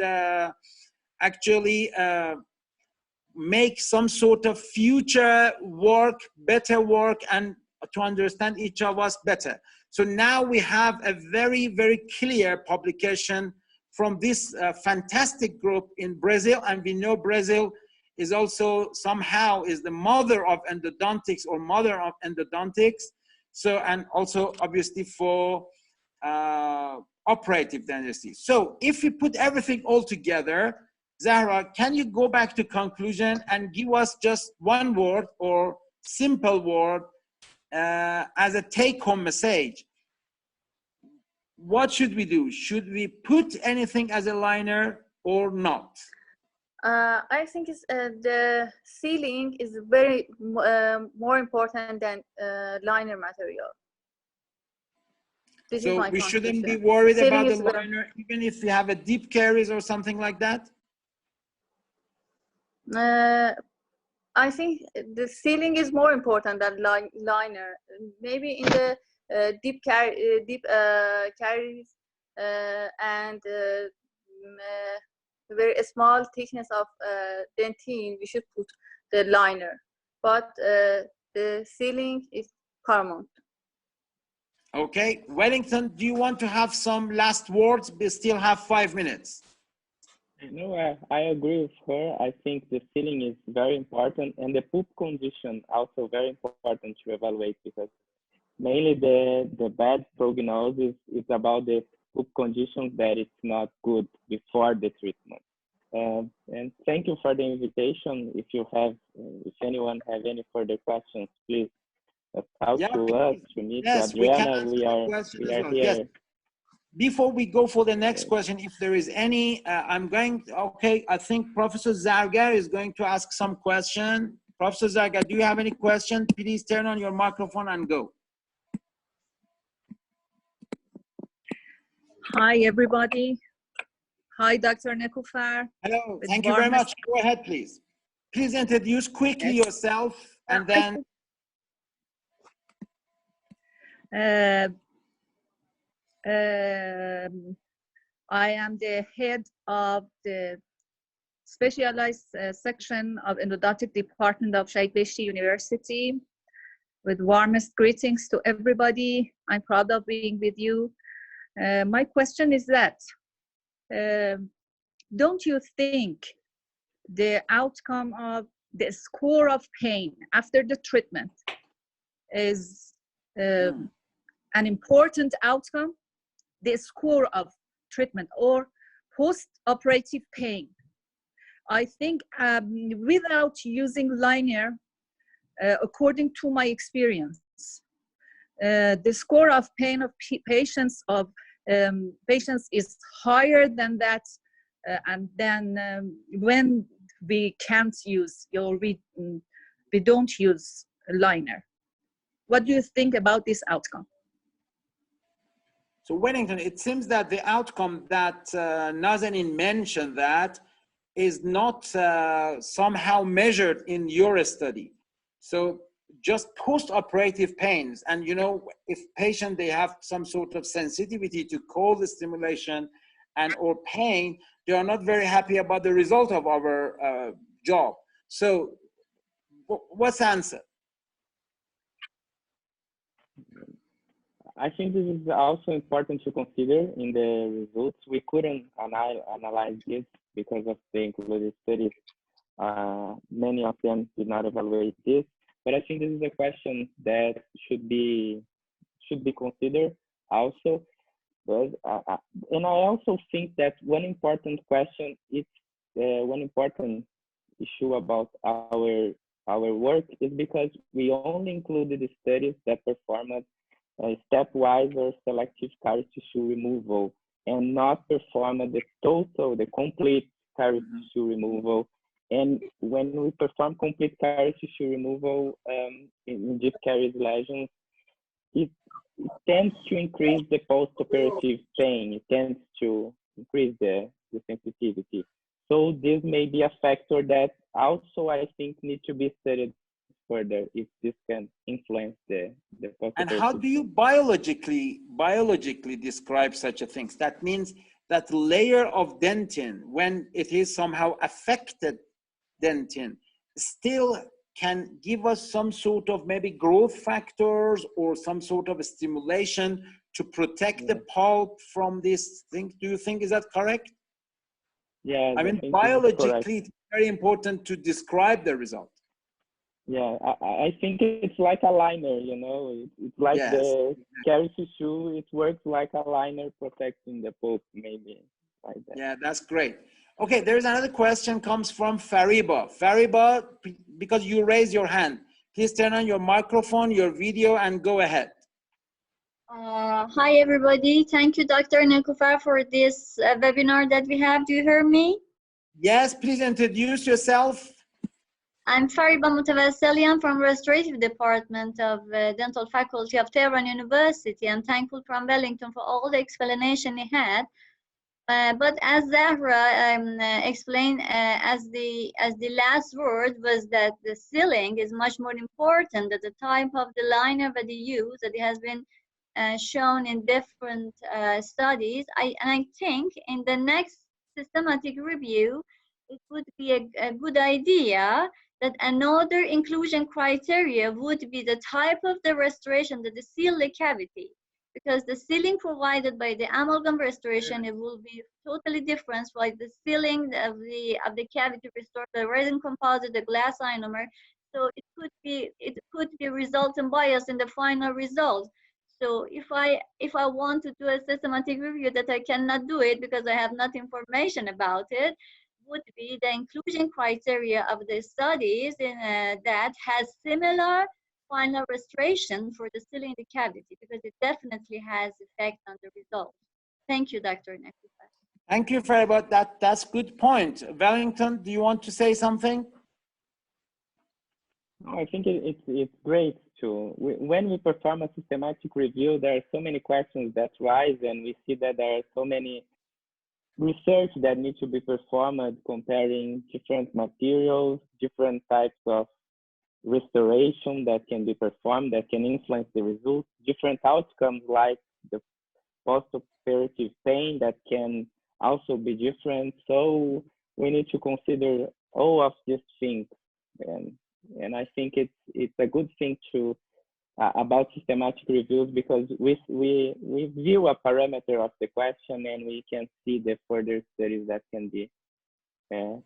Speaker 1: actually make some sort of future work, better work, and to understand each of us better. So now we have a very, very clear publication from this fantastic group in Brazil, and we know Brazil is also somehow is the mother of endodontics or mother of endodontics. So, and also obviously for operative dentistry. So if we put everything all together, Zahra, can you go back to conclusion and give us just one word or simple word as a take-home message? What should we do? Should we put anything as a liner or not?
Speaker 9: I think it's, the sealing is very more important than liner material. This is
Speaker 1: So
Speaker 9: my
Speaker 1: we shouldn't be
Speaker 9: conclusion.
Speaker 1: worried
Speaker 9: Sealing
Speaker 1: about the
Speaker 9: is
Speaker 1: liner, even if we have a deep caries or something like that?
Speaker 9: I think the sealing is more important than liner. Maybe in the deep caries and very small thickness of dentine, we should put the liner. But the sealing is paramount.
Speaker 1: Okay, Wellington, do you want to have some last words? We still have 5 minutes.
Speaker 3: No, I agree with her. I think the sealing is very important, and the poop condition also very important to evaluate, because mainly the bad prognosis is about the poop condition that it's not good before the treatment. And thank you for the invitation. If you have, if anyone have any further questions, please talk to us, to me, to Adriana. We are here.
Speaker 1: Yes. Before we go for the next question, if there is any, I'm going, okay, I think Professor Zargar is going to ask some question. Professor Zargar, do you have any question? Please turn on your microphone and go.
Speaker 16: Hi, everybody. Hi, Dr. Nekoofar.
Speaker 1: Hello, thank you very much. Go ahead, please. Please introduce quickly yourself and then.
Speaker 16: I am the head of the specialized section of Endodontic Department of Shahid Beheshti University. With warmest greetings to everybody. I'm proud of being with you. My question is that, don't you think the outcome of the score of pain after the treatment is an important outcome? The score of treatment or post-operative pain. I think without using liner, according to my experience, the score of pain of patients is higher than that, and then when we can't use or we don't use a liner. What do you think about this outcome?
Speaker 1: So Wellington, it seems that the outcome that Nazanin mentioned that is not somehow measured in your study. So just post-operative pains, and you know, if patient, they have some sort of sensitivity to cold stimulation and or pain, they are not very happy about the result of our job. So what's the answer?
Speaker 3: I think this is also important to consider in the results. We couldn't analyze this because of the included studies. Many of them did not evaluate this, but I think this is a question that should be considered also. But and I also think that one important question is one important issue about our work is because we only included the studies that performed stepwise or selective caries tissue removal, and not perform the complete caries tissue removal. And when we perform complete caries tissue removal in deep caries lesions, it's tends to increase the post-operative pain. It tends to increase the sensitivity. So this may be a factor that also I think needs to be studied further if this can influence the post-operative.
Speaker 1: And how do you biologically describe such a thing? That means that layer of dentin, when it is somehow affected dentin, still can give us some sort of maybe growth factors or some sort of stimulation to protect the pulp from this thing. Do you think, is that correct?
Speaker 3: Yeah,
Speaker 1: I mean, biologically, it's very important to describe the result.
Speaker 3: Yeah, I think it's like a liner, you know, it's like the caries tissue, it works like a liner protecting the pulp, maybe like that.
Speaker 1: Yeah, that's great. Okay, there's another question comes from Fariba. Fariba, because you raised your hand, please turn on your microphone, your video, and go ahead.
Speaker 17: Hi, everybody. Thank you, Dr. Nekoofar, for this webinar that we have. Do you hear me?
Speaker 1: Yes, please introduce yourself.
Speaker 17: I'm Fariba Mutawassilian from Restorative Department of Dental Faculty of Tehran University. I'm thankful from Wellington for all the explanation he had. But as Zahra explained, as the last word was that the sealing is much more important, that the type of the liner that you use, that it has been shown in different studies. I think in the next systematic review, it would be a good idea that another inclusion criteria would be the type of the restoration that the seal the cavity. Because the sealing provided by the amalgam restoration, it will be totally different, like the sealing of the cavity restore the resin composite, the glass ionomer. So it could be resultant bias in the final result. So if I want to do a systematic review that I cannot do it because I have not information about it, would be the inclusion criteria of the studies in that has similar final restoration for the sealing the cavity, because it definitely has effect on the result. Thank you, Dr. Nekoofar.
Speaker 1: Thank you for about that. That's good point. Wellington, do you want to say something?
Speaker 3: I think it's great to, when we perform a systematic review, there are so many questions that rise, and we see that there are so many research that needs to be performed comparing different materials, different types of restoration that can be performed that can influence the results, different outcomes like the post-operative pain that can also be different. So we need to consider all of these things, and I think it's a good thing to about systematic reviews, because we view a parameter of the question and we can see the further studies that can be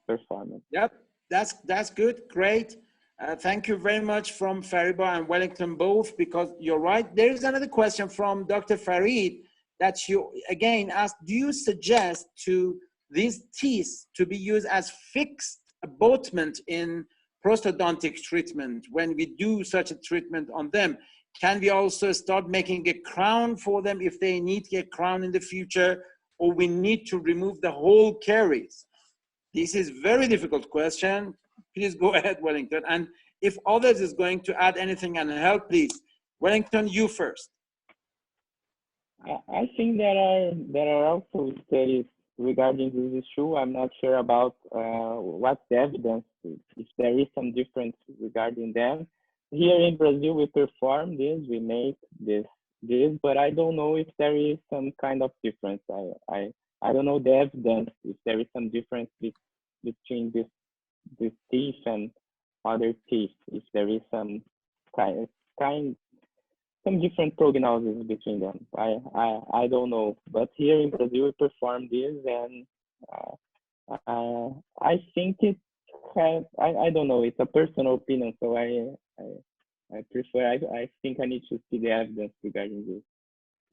Speaker 3: performed.
Speaker 1: Yep, that's good, great. Thank you very much from Fariba and Wellington both, because you're right. There is another question from Dr. Farid that you again asked, do you suggest to these teeth to be used as fixed abutment in prosthodontic treatment? When we do such a treatment on them, can we also start making a crown for them if they need a crown in the future, or we need to remove the whole caries? This is very difficult question. Please go ahead, Wellington. And if others is going to add anything and help, please. Wellington, you first.
Speaker 3: I think there are also studies regarding this issue. I'm not sure about what's the evidence, if there is some difference regarding them. Here in Brazil, we perform this, we make this, but I don't know if there is some kind of difference. I don't know the evidence if there is some difference between this teeth and other teeth, if there is some some different prognosis between them. I don't know, but here in Brazil we perform this, and I think it has, I don't know, it's a personal opinion, so I prefer, I think I need to see the evidence regarding this.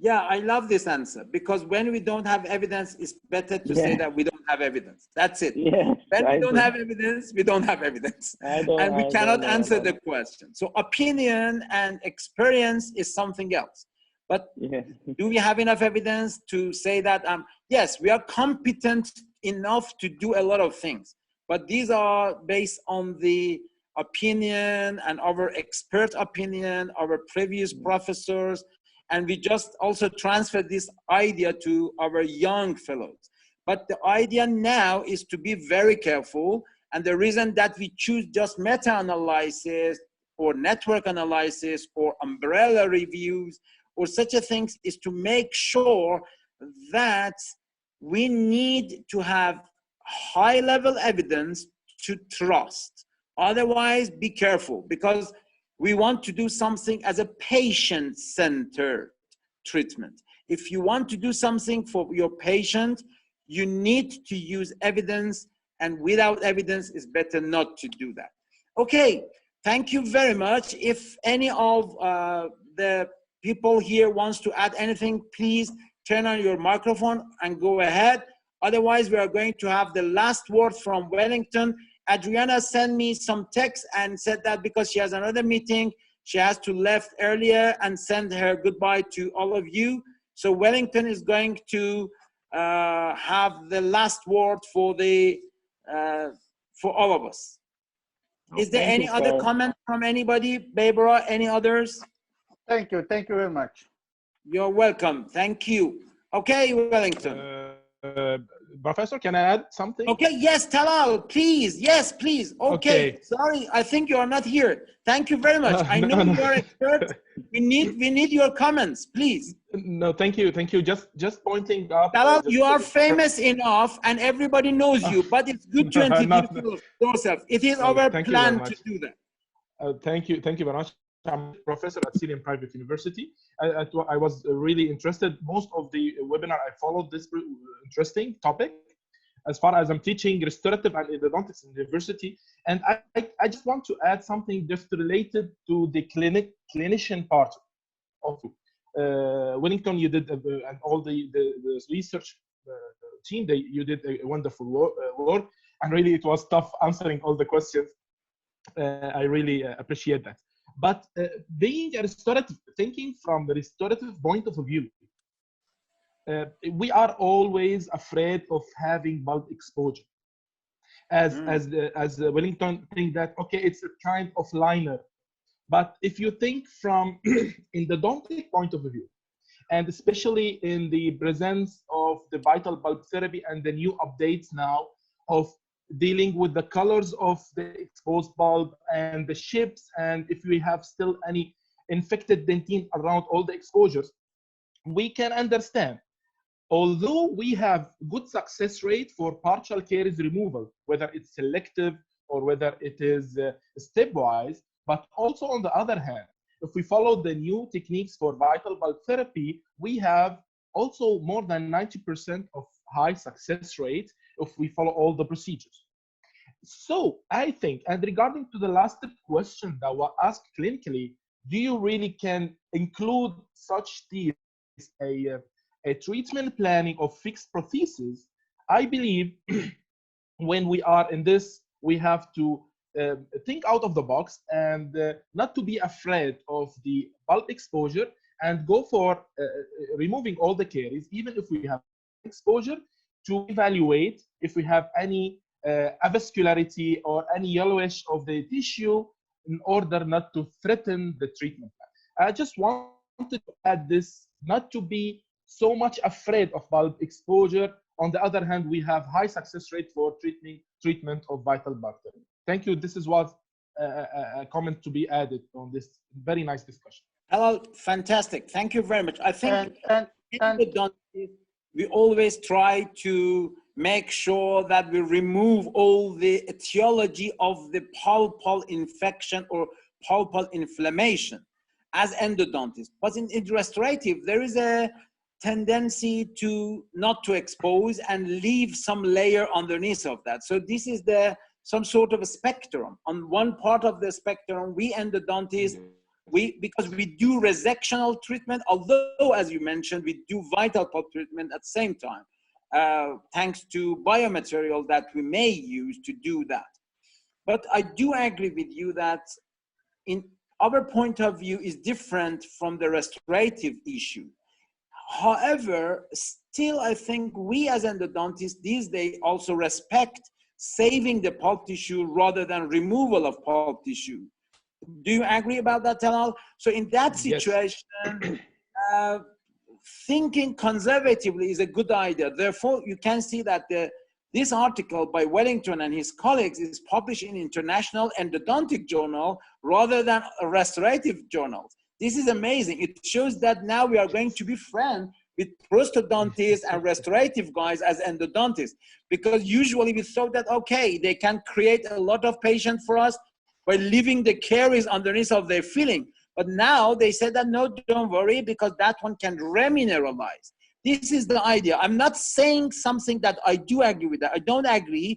Speaker 1: Yeah, I love this answer, because when we don't have evidence, it's better to say that we don't have evidence. That's it.
Speaker 3: Yes,
Speaker 1: when we don't have evidence, we don't have evidence. And we cannot answer the question. So opinion and experience is something else. But do we have enough evidence to say that, yes, we are competent enough to do a lot of things, but these are based on the opinion and our expert opinion, our previous professors, and we just also transfer this idea to our young fellows. But the idea now is to be very careful, and the reason that we choose just meta-analysis or network analysis or umbrella reviews or such a things is to make sure that we need to have high-level evidence to trust. Otherwise, be careful, because we want to do something as a patient-centered treatment. If you want to do something for your patient, you need to use evidence, and without evidence, it's better not to do that. Okay, thank you very much. If any of the people here wants to add anything, please turn on your microphone and go ahead. Otherwise, we are going to have the last word from Wellington. Adriana sent me some text and said that because she has another meeting, she has to left earlier, and send her goodbye to all of you. So Wellington is going to have the last word for the for all of us. Is there any other comment from anybody? Barbara, any others?
Speaker 4: Thank you very much.
Speaker 1: You're welcome. Thank you. Okay, Wellington.
Speaker 8: Professor, can I add something?
Speaker 1: Okay, yes, Talal, please. Yes, please. Okay. Sorry, I think you are not here. Thank you very much. I know you are expert. We need your comments, please.
Speaker 8: No, thank you. Just pointing up.
Speaker 1: Talal, you are famous enough and everybody knows you, but it's good to introduce yourself. It is our plan to do that.
Speaker 8: Thank you very much. I'm a professor at Syrian Private University. I was really interested. Most of the webinar I followed this interesting topic. As far as I'm teaching restorative and endodontics in university, and I just want to add something just related to the clinician part of it. Wellington, you did and all the research team, you did a wonderful work, and really it was tough answering all the questions. I really appreciate that. But being a restorative, thinking from the restorative point of view, we are always afraid of having bulb exposure. As Wellington think that, okay, it's a kind of liner. But if you think from endodontic point of view, and especially in the presence of the vital bulb therapy and the new updates now of dealing with the colors of the exposed bulb and the shapes, and if we have still any infected dentine around all the exposures, we can understand. Although we have good success rate for partial caries removal, whether it's selective or whether it is stepwise, but also on the other hand, if we follow the new techniques for vital bulb therapy, we have also more than 90% of high success rate if we follow all the procedures. So I think, and regarding to the last question that was asked clinically, do you really can include such things, a treatment planning of fixed prosthesis? I believe when we are in this, we have to think out of the box and not to be afraid of the bulb exposure and go for removing all the caries, even if we have exposure, to evaluate if we have any avascularity or any yellowish of the tissue in order not to threaten the treatment. I just wanted to add this, not to be so much afraid of bulb exposure. On the other hand, we have high success rate for treatment of vital bulb therapy. Thank you. This is what a comment to be added on this very nice discussion.
Speaker 1: Hello, fantastic. Thank you very much. I think we always try to make sure that we remove all the etiology of the pulpal infection or pulpal inflammation as endodontists. But in restorative, there is a tendency to not to expose and leave some layer underneath of that. So this is some sort of a spectrum. On one part of the spectrum, we endodontists, because we do resectional treatment, although, as you mentioned, we do vital pulp treatment at the same time, thanks to biomaterial that we may use to do that. But I do agree with you that in our point of view is different from the restorative issue. However, still, I think we as endodontists these days also respect saving the pulp tissue rather than removal of pulp tissue. Do you agree about that, Talal? So in that situation, thinking conservatively is a good idea. Therefore, you can see that this article by Wellington and his colleagues is published in International Endodontic Journal rather than a restorative journal. This is amazing. It shows that now we are going to be friends with prosthodontists and restorative guys as endodontists, because usually we thought that, okay, they can create a lot of patients for us by leaving the caries underneath of their filling. But now they said that, no, don't worry, because that one can remineralize. This is the idea. I'm not saying something that I do agree with that. I don't agree,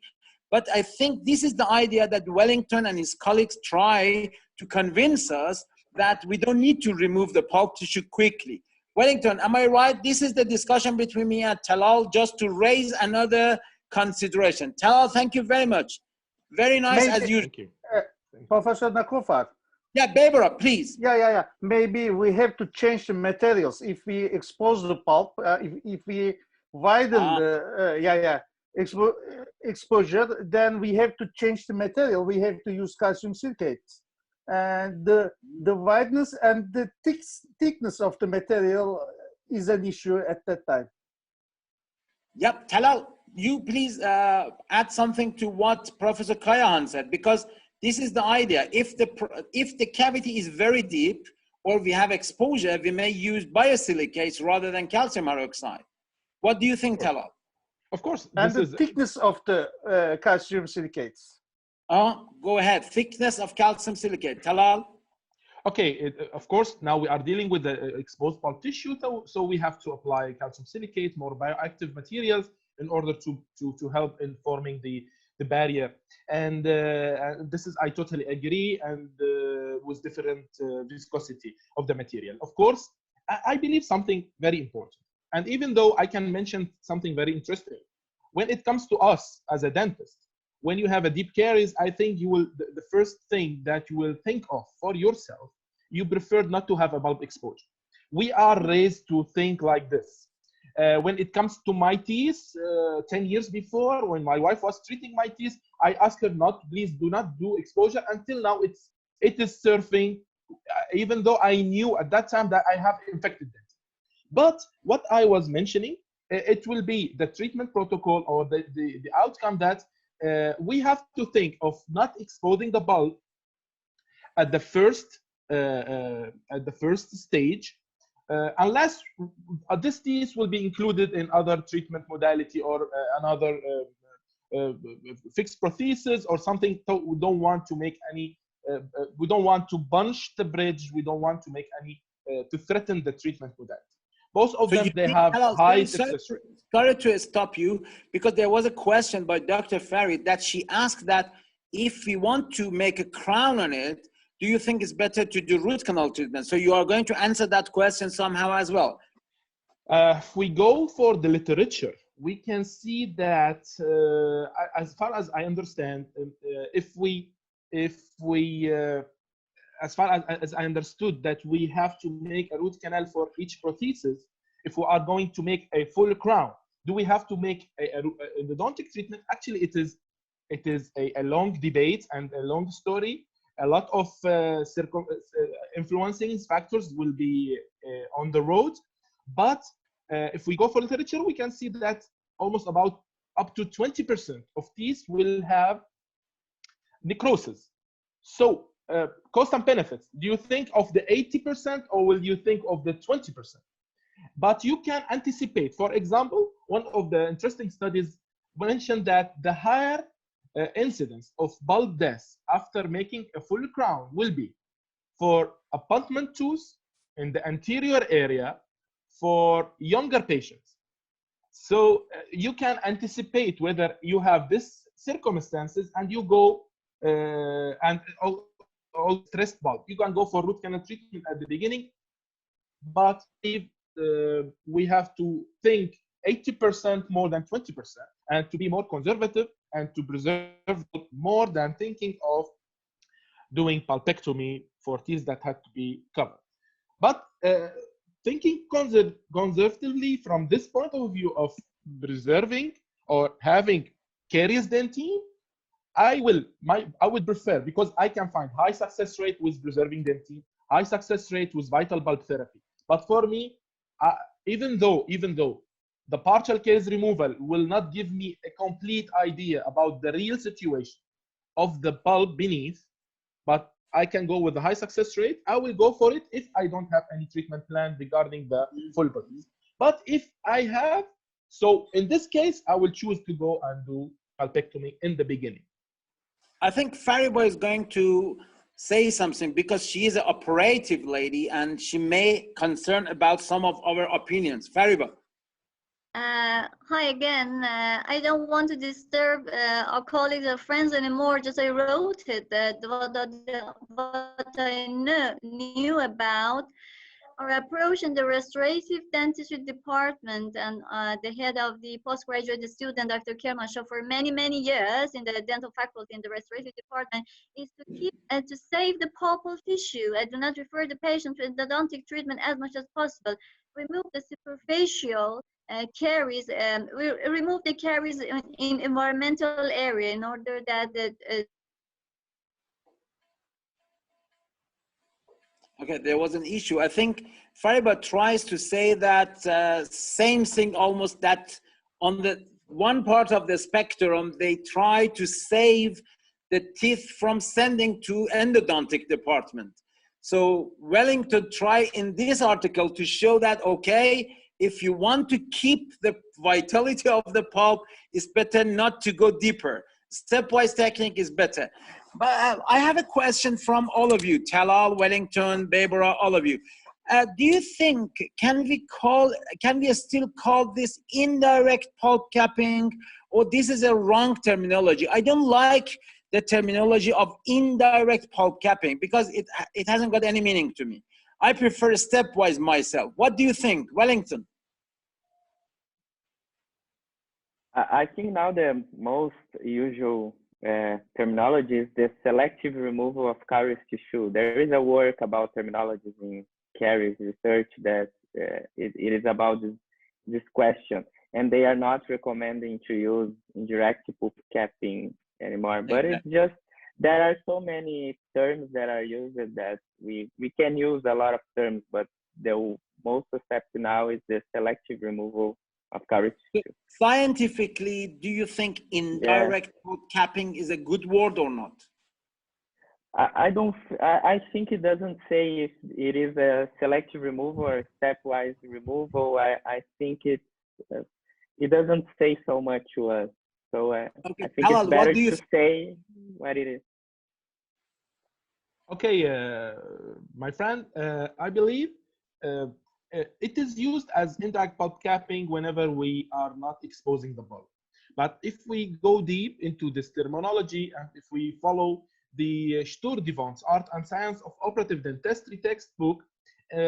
Speaker 1: but I think this is the idea that Wellington and his colleagues try to convince us that we don't need to remove the pulp tissue quickly. Wellington, am I right? This is the discussion between me and Talal, just to raise another consideration. Talal, thank you very much. Very nice as usual.
Speaker 4: Professor Nekoofar.
Speaker 1: Yeah, Barbara, please.
Speaker 4: Yeah. Maybe we have to change the materials. If we expose the pulp, if we widen the exposure, then we have to change the material. We have to use calcium silicates. And the wideness and the thickness of the material is an issue at that time.
Speaker 1: Yep, Talal, you please add something to what Professor Kayahan said, because this is the idea. If the cavity is very deep or we have exposure, we may use biosilicates rather than calcium hydroxide. What do you think, Talal?
Speaker 8: Of course.
Speaker 4: And the thickness of the calcium silicates.
Speaker 1: Go ahead. Thickness of calcium silicate. Talal?
Speaker 8: Okay, of course, now we are dealing with the exposed pulp tissue, so we have to apply calcium silicate, more bioactive materials in order to help in forming the barrier. And this is, I totally agree, and with different viscosity of the material. Of course, I believe something very important. And even though I can mention something very interesting, when it comes to us as a dentist, when you have a deep caries, I think you will, the first thing that you will think of for yourself, you prefer not to have a bulb exposure. We are raised to think like this. When it comes to my teeth, 10 years before, when my wife was treating my teeth, I asked her please do not do exposure. Until now, it is surfing, even though I knew at that time that I have infected them. But what I was mentioning, it will be the treatment protocol or the outcome that we have to think of not exposing the bulb at the first stage, unless this teeth will be included in other treatment modality or another fixed prosthesis or something. So we don't want to make any. We don't want to bunch the bridge. We don't want to make any to threaten the treatment modality. Both of them, they have high success rate.
Speaker 1: Sorry to stop you, because there was a question by Dr. Farid that she asked that if we want to make a crown on it, do you think it's better to do root canal treatment? So you are going to answer that question somehow as well.
Speaker 8: If we go for the literature, we can see that as far as I understand, as far as I understood, that we have to make a root canal for each prosthesis. If we are going to make a full crown, do we have to make an endodontic treatment? Actually, it is a long debate and a long story. A lot of influencing factors will be on the road. But if we go for literature, we can see that almost about up to 20% of teeth will have necrosis. So cost and benefits, do you think of the 80% or will you think of the 20%? But you can anticipate. For example, one of the interesting studies mentioned that the higher incidence of bulb deaths after making a full crown will be for abutment tooth in the anterior area for younger patients. So you can anticipate whether you have this circumstances and you go and all stressed bulb. You can go for root canal treatment at the beginning, but if we have to think 80% more than 20%, and to be more conservative and to preserve more than thinking of doing pulpectomy for teeth that had to be covered. But thinking conservatively from this point of view of preserving or having caries dentine, I would prefer, because I can find high success rate with preserving dentine, high success rate with vital bulb therapy. But for me, even though the partial caries removal will not give me a complete idea about the real situation of the pulp beneath, but I can go with a high success rate, I will go for it if I don't have any treatment plan regarding the full body. But if I have, so in this case, I will choose to go and do pulpectomy in the beginning.
Speaker 1: I think Fariba is going to say something because she is an operative lady and she may concern about some of our opinions. Fariba.
Speaker 17: Hi again. I don't want to disturb our colleagues or friends anymore. Just I wrote it that what I knew about our approach in the restorative dentistry department and the head of the postgraduate student, Dr. Kerman, for many years in the dental faculty in the restorative department is to keep to save the pulpal tissue. I do not refer the patient to endodontic treatment as much as possible. Remove the superficial caries, we remove the caries in environmental area in order that
Speaker 1: Okay, there was an issue. I think Fariba tries to say that same thing almost, that on the one part of the spectrum, they try to save the teeth from sending to endodontic department. So Wellington try in this article to show that, okay, if you want to keep the vitality of the pulp, it's better not to go deeper. Stepwise technique is better. But I have a question from all of you, Talal, Wellington, Barbara, all of you. Do you think, can we still call this indirect pulp capping, or this is a wrong terminology? I don't like the terminology of indirect pulp capping because it hasn't got any meaning to me. I prefer stepwise myself. What do you think, Wellington?
Speaker 3: I think now the most usual terminology is the selective removal of caries tissue. There is a work about terminologies in caries research that it is about this question, and they are not recommending to use indirect pulp capping anymore. But it's just, there are so many terms that are used that we can use a lot of terms, but the most accepted now is the selective removal of caries tissue.
Speaker 1: Scientifically, do you think indirect pulp capping is a good word or not?
Speaker 3: I think it doesn't say if it is a selective removal or stepwise removal. I think it doesn't say so much to us. So I think it's better to say what it is.
Speaker 8: Okay, my friend, I believe it is used as indirect pulp capping whenever we are not exposing the pulp. But if we go deep into this terminology and if we follow the Sturtevant's Art and Science of Operative Dentistry textbook,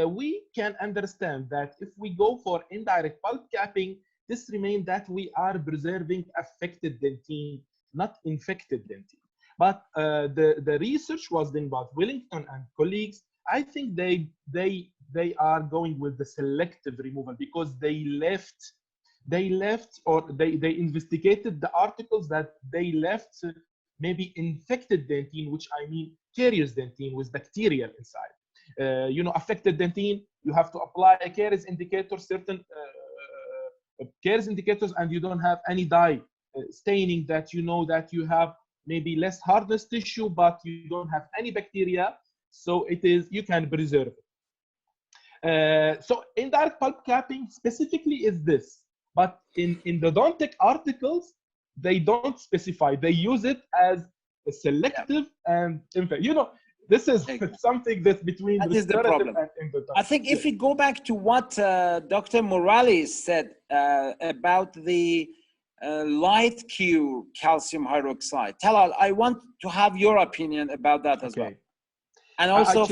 Speaker 8: we can understand that if we go for indirect pulp capping, this remains that we are preserving affected dentine, not infected dentine. But the research was done by Wellington and colleagues. I think they are going with the selective removal because they left or they investigated the articles that they left maybe infected dentine, which I mean caries dentine with bacteria inside. You know, affected dentine, you have to apply a caries indicator, certain caries indicators, and you don't have any dye staining that you know that you have maybe less hardness tissue, but you don't have any bacteria. So it is, you can preserve it. So indirect pulp capping specifically is this, but in endodontic articles, they don't specify. They use it as a selective and, you know, this is something that's between
Speaker 1: that is the problem.
Speaker 8: And endodontic.
Speaker 1: I think if we go back to what Dr. Morales said about the light cure calcium hydroxide, Talal, I want to have your opinion about that as well. And also,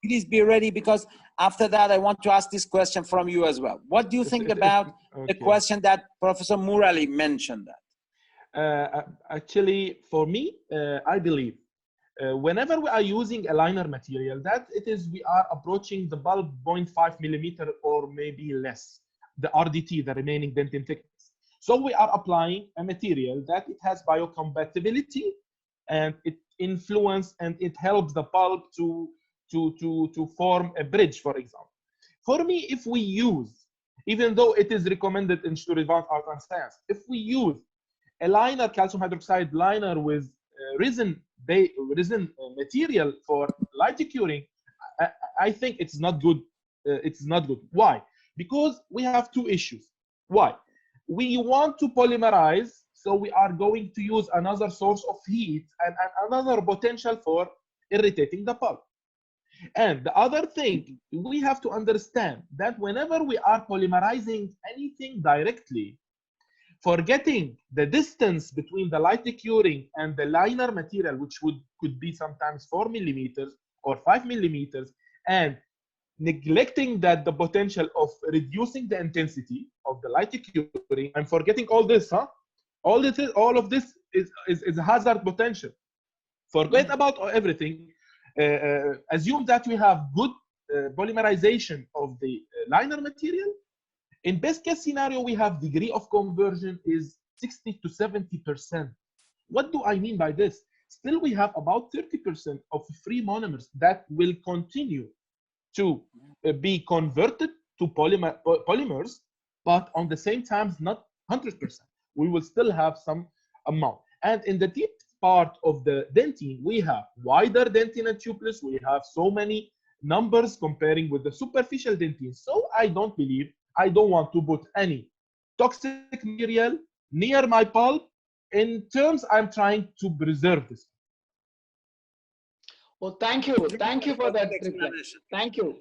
Speaker 1: please be ready, because after that, I want to ask this question from you as well. What do you think about the question that Professor Murali mentioned?
Speaker 8: Actually, for me, I believe whenever we are using a liner material, that it is, we are approaching the bulb 0.5 millimeter or maybe less, the RDT, the remaining dentin thickness. So we are applying a material that it has biocompatibility, and it influence and it helps the pulp to form a bridge, for example. For me, if we use, even though it is recommended in Institute of Advanced Art and Science, if we use a liner, calcium hydroxide liner with resin material for light curing, I think it's not good. It's not good. Why? Because we have two issues. Why? We want to polymerize, so we are going to use another source of heat and another potential for irritating the pulp. And the other thing, we have to understand that whenever we are polymerizing anything directly, forgetting the distance between the light curing and the liner material, which could be sometimes 4 millimeters or 5 millimeters, and neglecting that the potential of reducing the intensity of the light curing, and forgetting all this, all of this is a hazard potential. Forget about everything. Assume that we have good polymerization of the liner material. In best case scenario, we have degree of conversion is 60 to 70%. What do I mean by this? Still, we have about 30% of free monomers that will continue to be converted to polymers, but on the same time, not 100%. We will still have some amount. And in the deep part of the dentine, we have wider dentine and tubeless. We have so many numbers comparing with the superficial dentine. So I don't want to put any toxic material near my pulp. In terms, I'm trying to preserve this.
Speaker 13: Well, thank you for that reply. Thank you.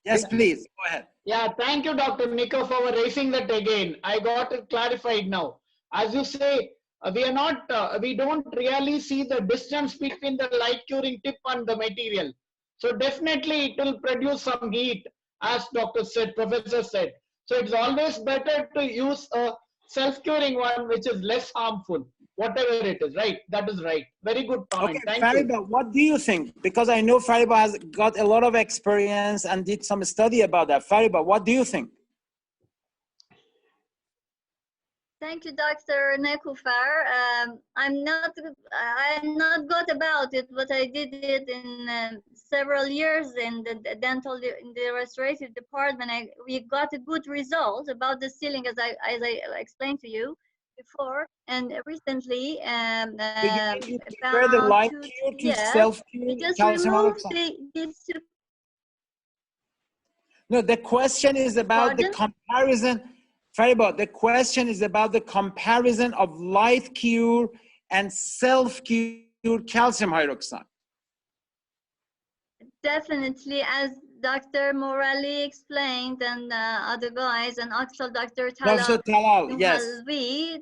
Speaker 1: Yes, please, go ahead.
Speaker 13: Yeah, thank you, Dr. Nekoofar, for raising that again. I got it clarified now. As you say, we don't really see the distance between the light curing tip and the material. So definitely it will produce some heat, as Professor said. So it's always better to use a self-curing one, which is less harmful, whatever it is, right? That is right. Very good point.
Speaker 1: Okay,
Speaker 13: Thank
Speaker 1: Fariba,
Speaker 13: you.
Speaker 1: what do you think? Because I know Fariba has got a lot of experience and did some study about that. Fariba, what do you think?
Speaker 17: Thank you, Dr. Nekoofar. I'm not good about it, but I did it in several years in the restorative department. We got a good result about the sealing, as I explained to you before. And recently,
Speaker 1: you prefer the light cure to self-cure calcium hydroxide? No, the question is about the comparison. Fariba, the question is about the comparison of light cure and self-cure calcium hydroxide.
Speaker 17: Definitely, as Dr. Morali explained, and other guys, and also Dr.
Speaker 1: Talal, yes.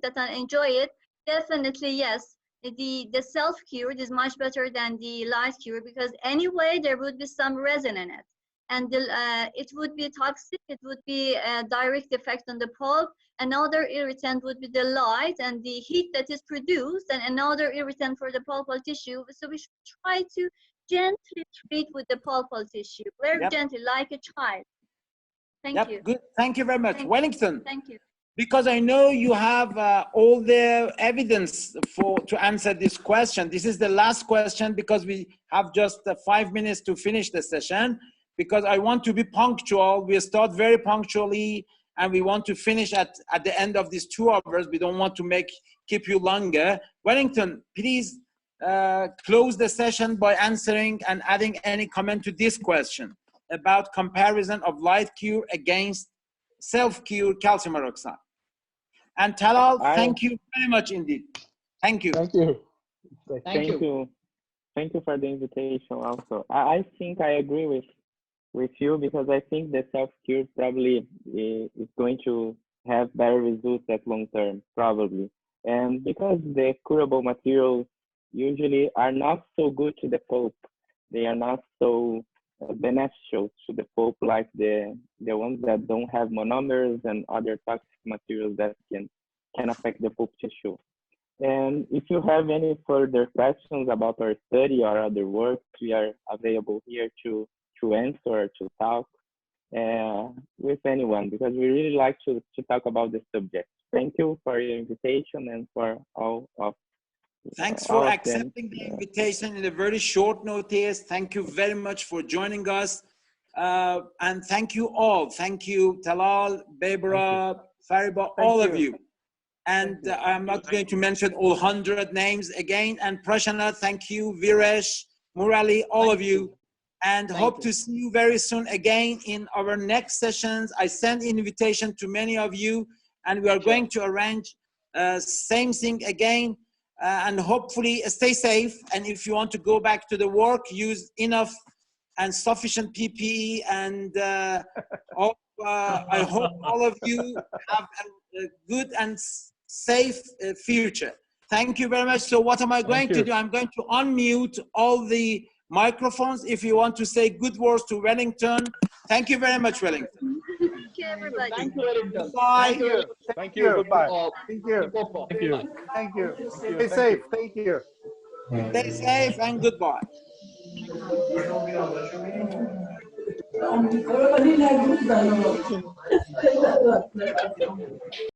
Speaker 17: That I enjoy it. Definitely, yes. The self-cure is much better than the light cure, because anyway, there would be some resin in it. And it would be toxic, it would be a direct effect on the pulp. Another irritant would be the light and the heat that is produced, and another irritant for the pulpal tissue. So we should try to gently treat with the pulpal tissue, very gently, like a child. Thank you.
Speaker 1: Good. Thank you very much. Wellington.
Speaker 17: Thank you.
Speaker 1: Because I know you have all the evidence to answer this question. This is the last question, because we have just 5 minutes to finish the session. Because I want to be punctual. We start very punctually, and we want to finish at the end of these 2 hours. We don't want to keep you longer. Wellington, please close the session by answering and adding any comment to this question about comparison of light cure against self-cure calcium hydroxide. And Talal, thank you very much indeed. Thank you.
Speaker 8: Thank you.
Speaker 3: Thank you. Thank you for the invitation also. I think I agree with you, because I think the self-cure probably is going to have better results at long term, probably. And because the curable materials usually are not so good to the pulp, they are not so beneficial to the pulp like the ones that don't have monomers and other toxic materials that can affect the pulp tissue. And if you have any further questions about our study or other work, we are available here to answer or to talk with anyone, because we really like to talk about this subject. Thank you for your invitation and for all of
Speaker 1: Thanks for accepting the invitation in a very short notice. Thank you very much for joining us. And thank you all. Thank you, Talal, Bebra, Fariba, all of you. And I'm not going to mention all 100 names again. And Prashana, thank you, Viresh, Murali, all of you. And hope to see you very soon again in our next sessions. I send invitation to many of you, and we are going to arrange same thing again. And hopefully stay safe. And if you want to go back to the work, use enough and sufficient PPE. And I hope all of you have a good and safe future. Thank you very much. So what am I going to do? I'm going to unmute all the microphones if you want to say good words to Wellington. Thank you very much, Wellington.
Speaker 17: Thank you, everybody.
Speaker 13: Thank you, Wellington.
Speaker 1: Bye.
Speaker 4: Thank you.
Speaker 8: Thank you. Goodbye.
Speaker 4: Thank you.
Speaker 8: Thank you.
Speaker 4: Thank you. Stay safe. Thank you.
Speaker 1: Stay safe and goodbye.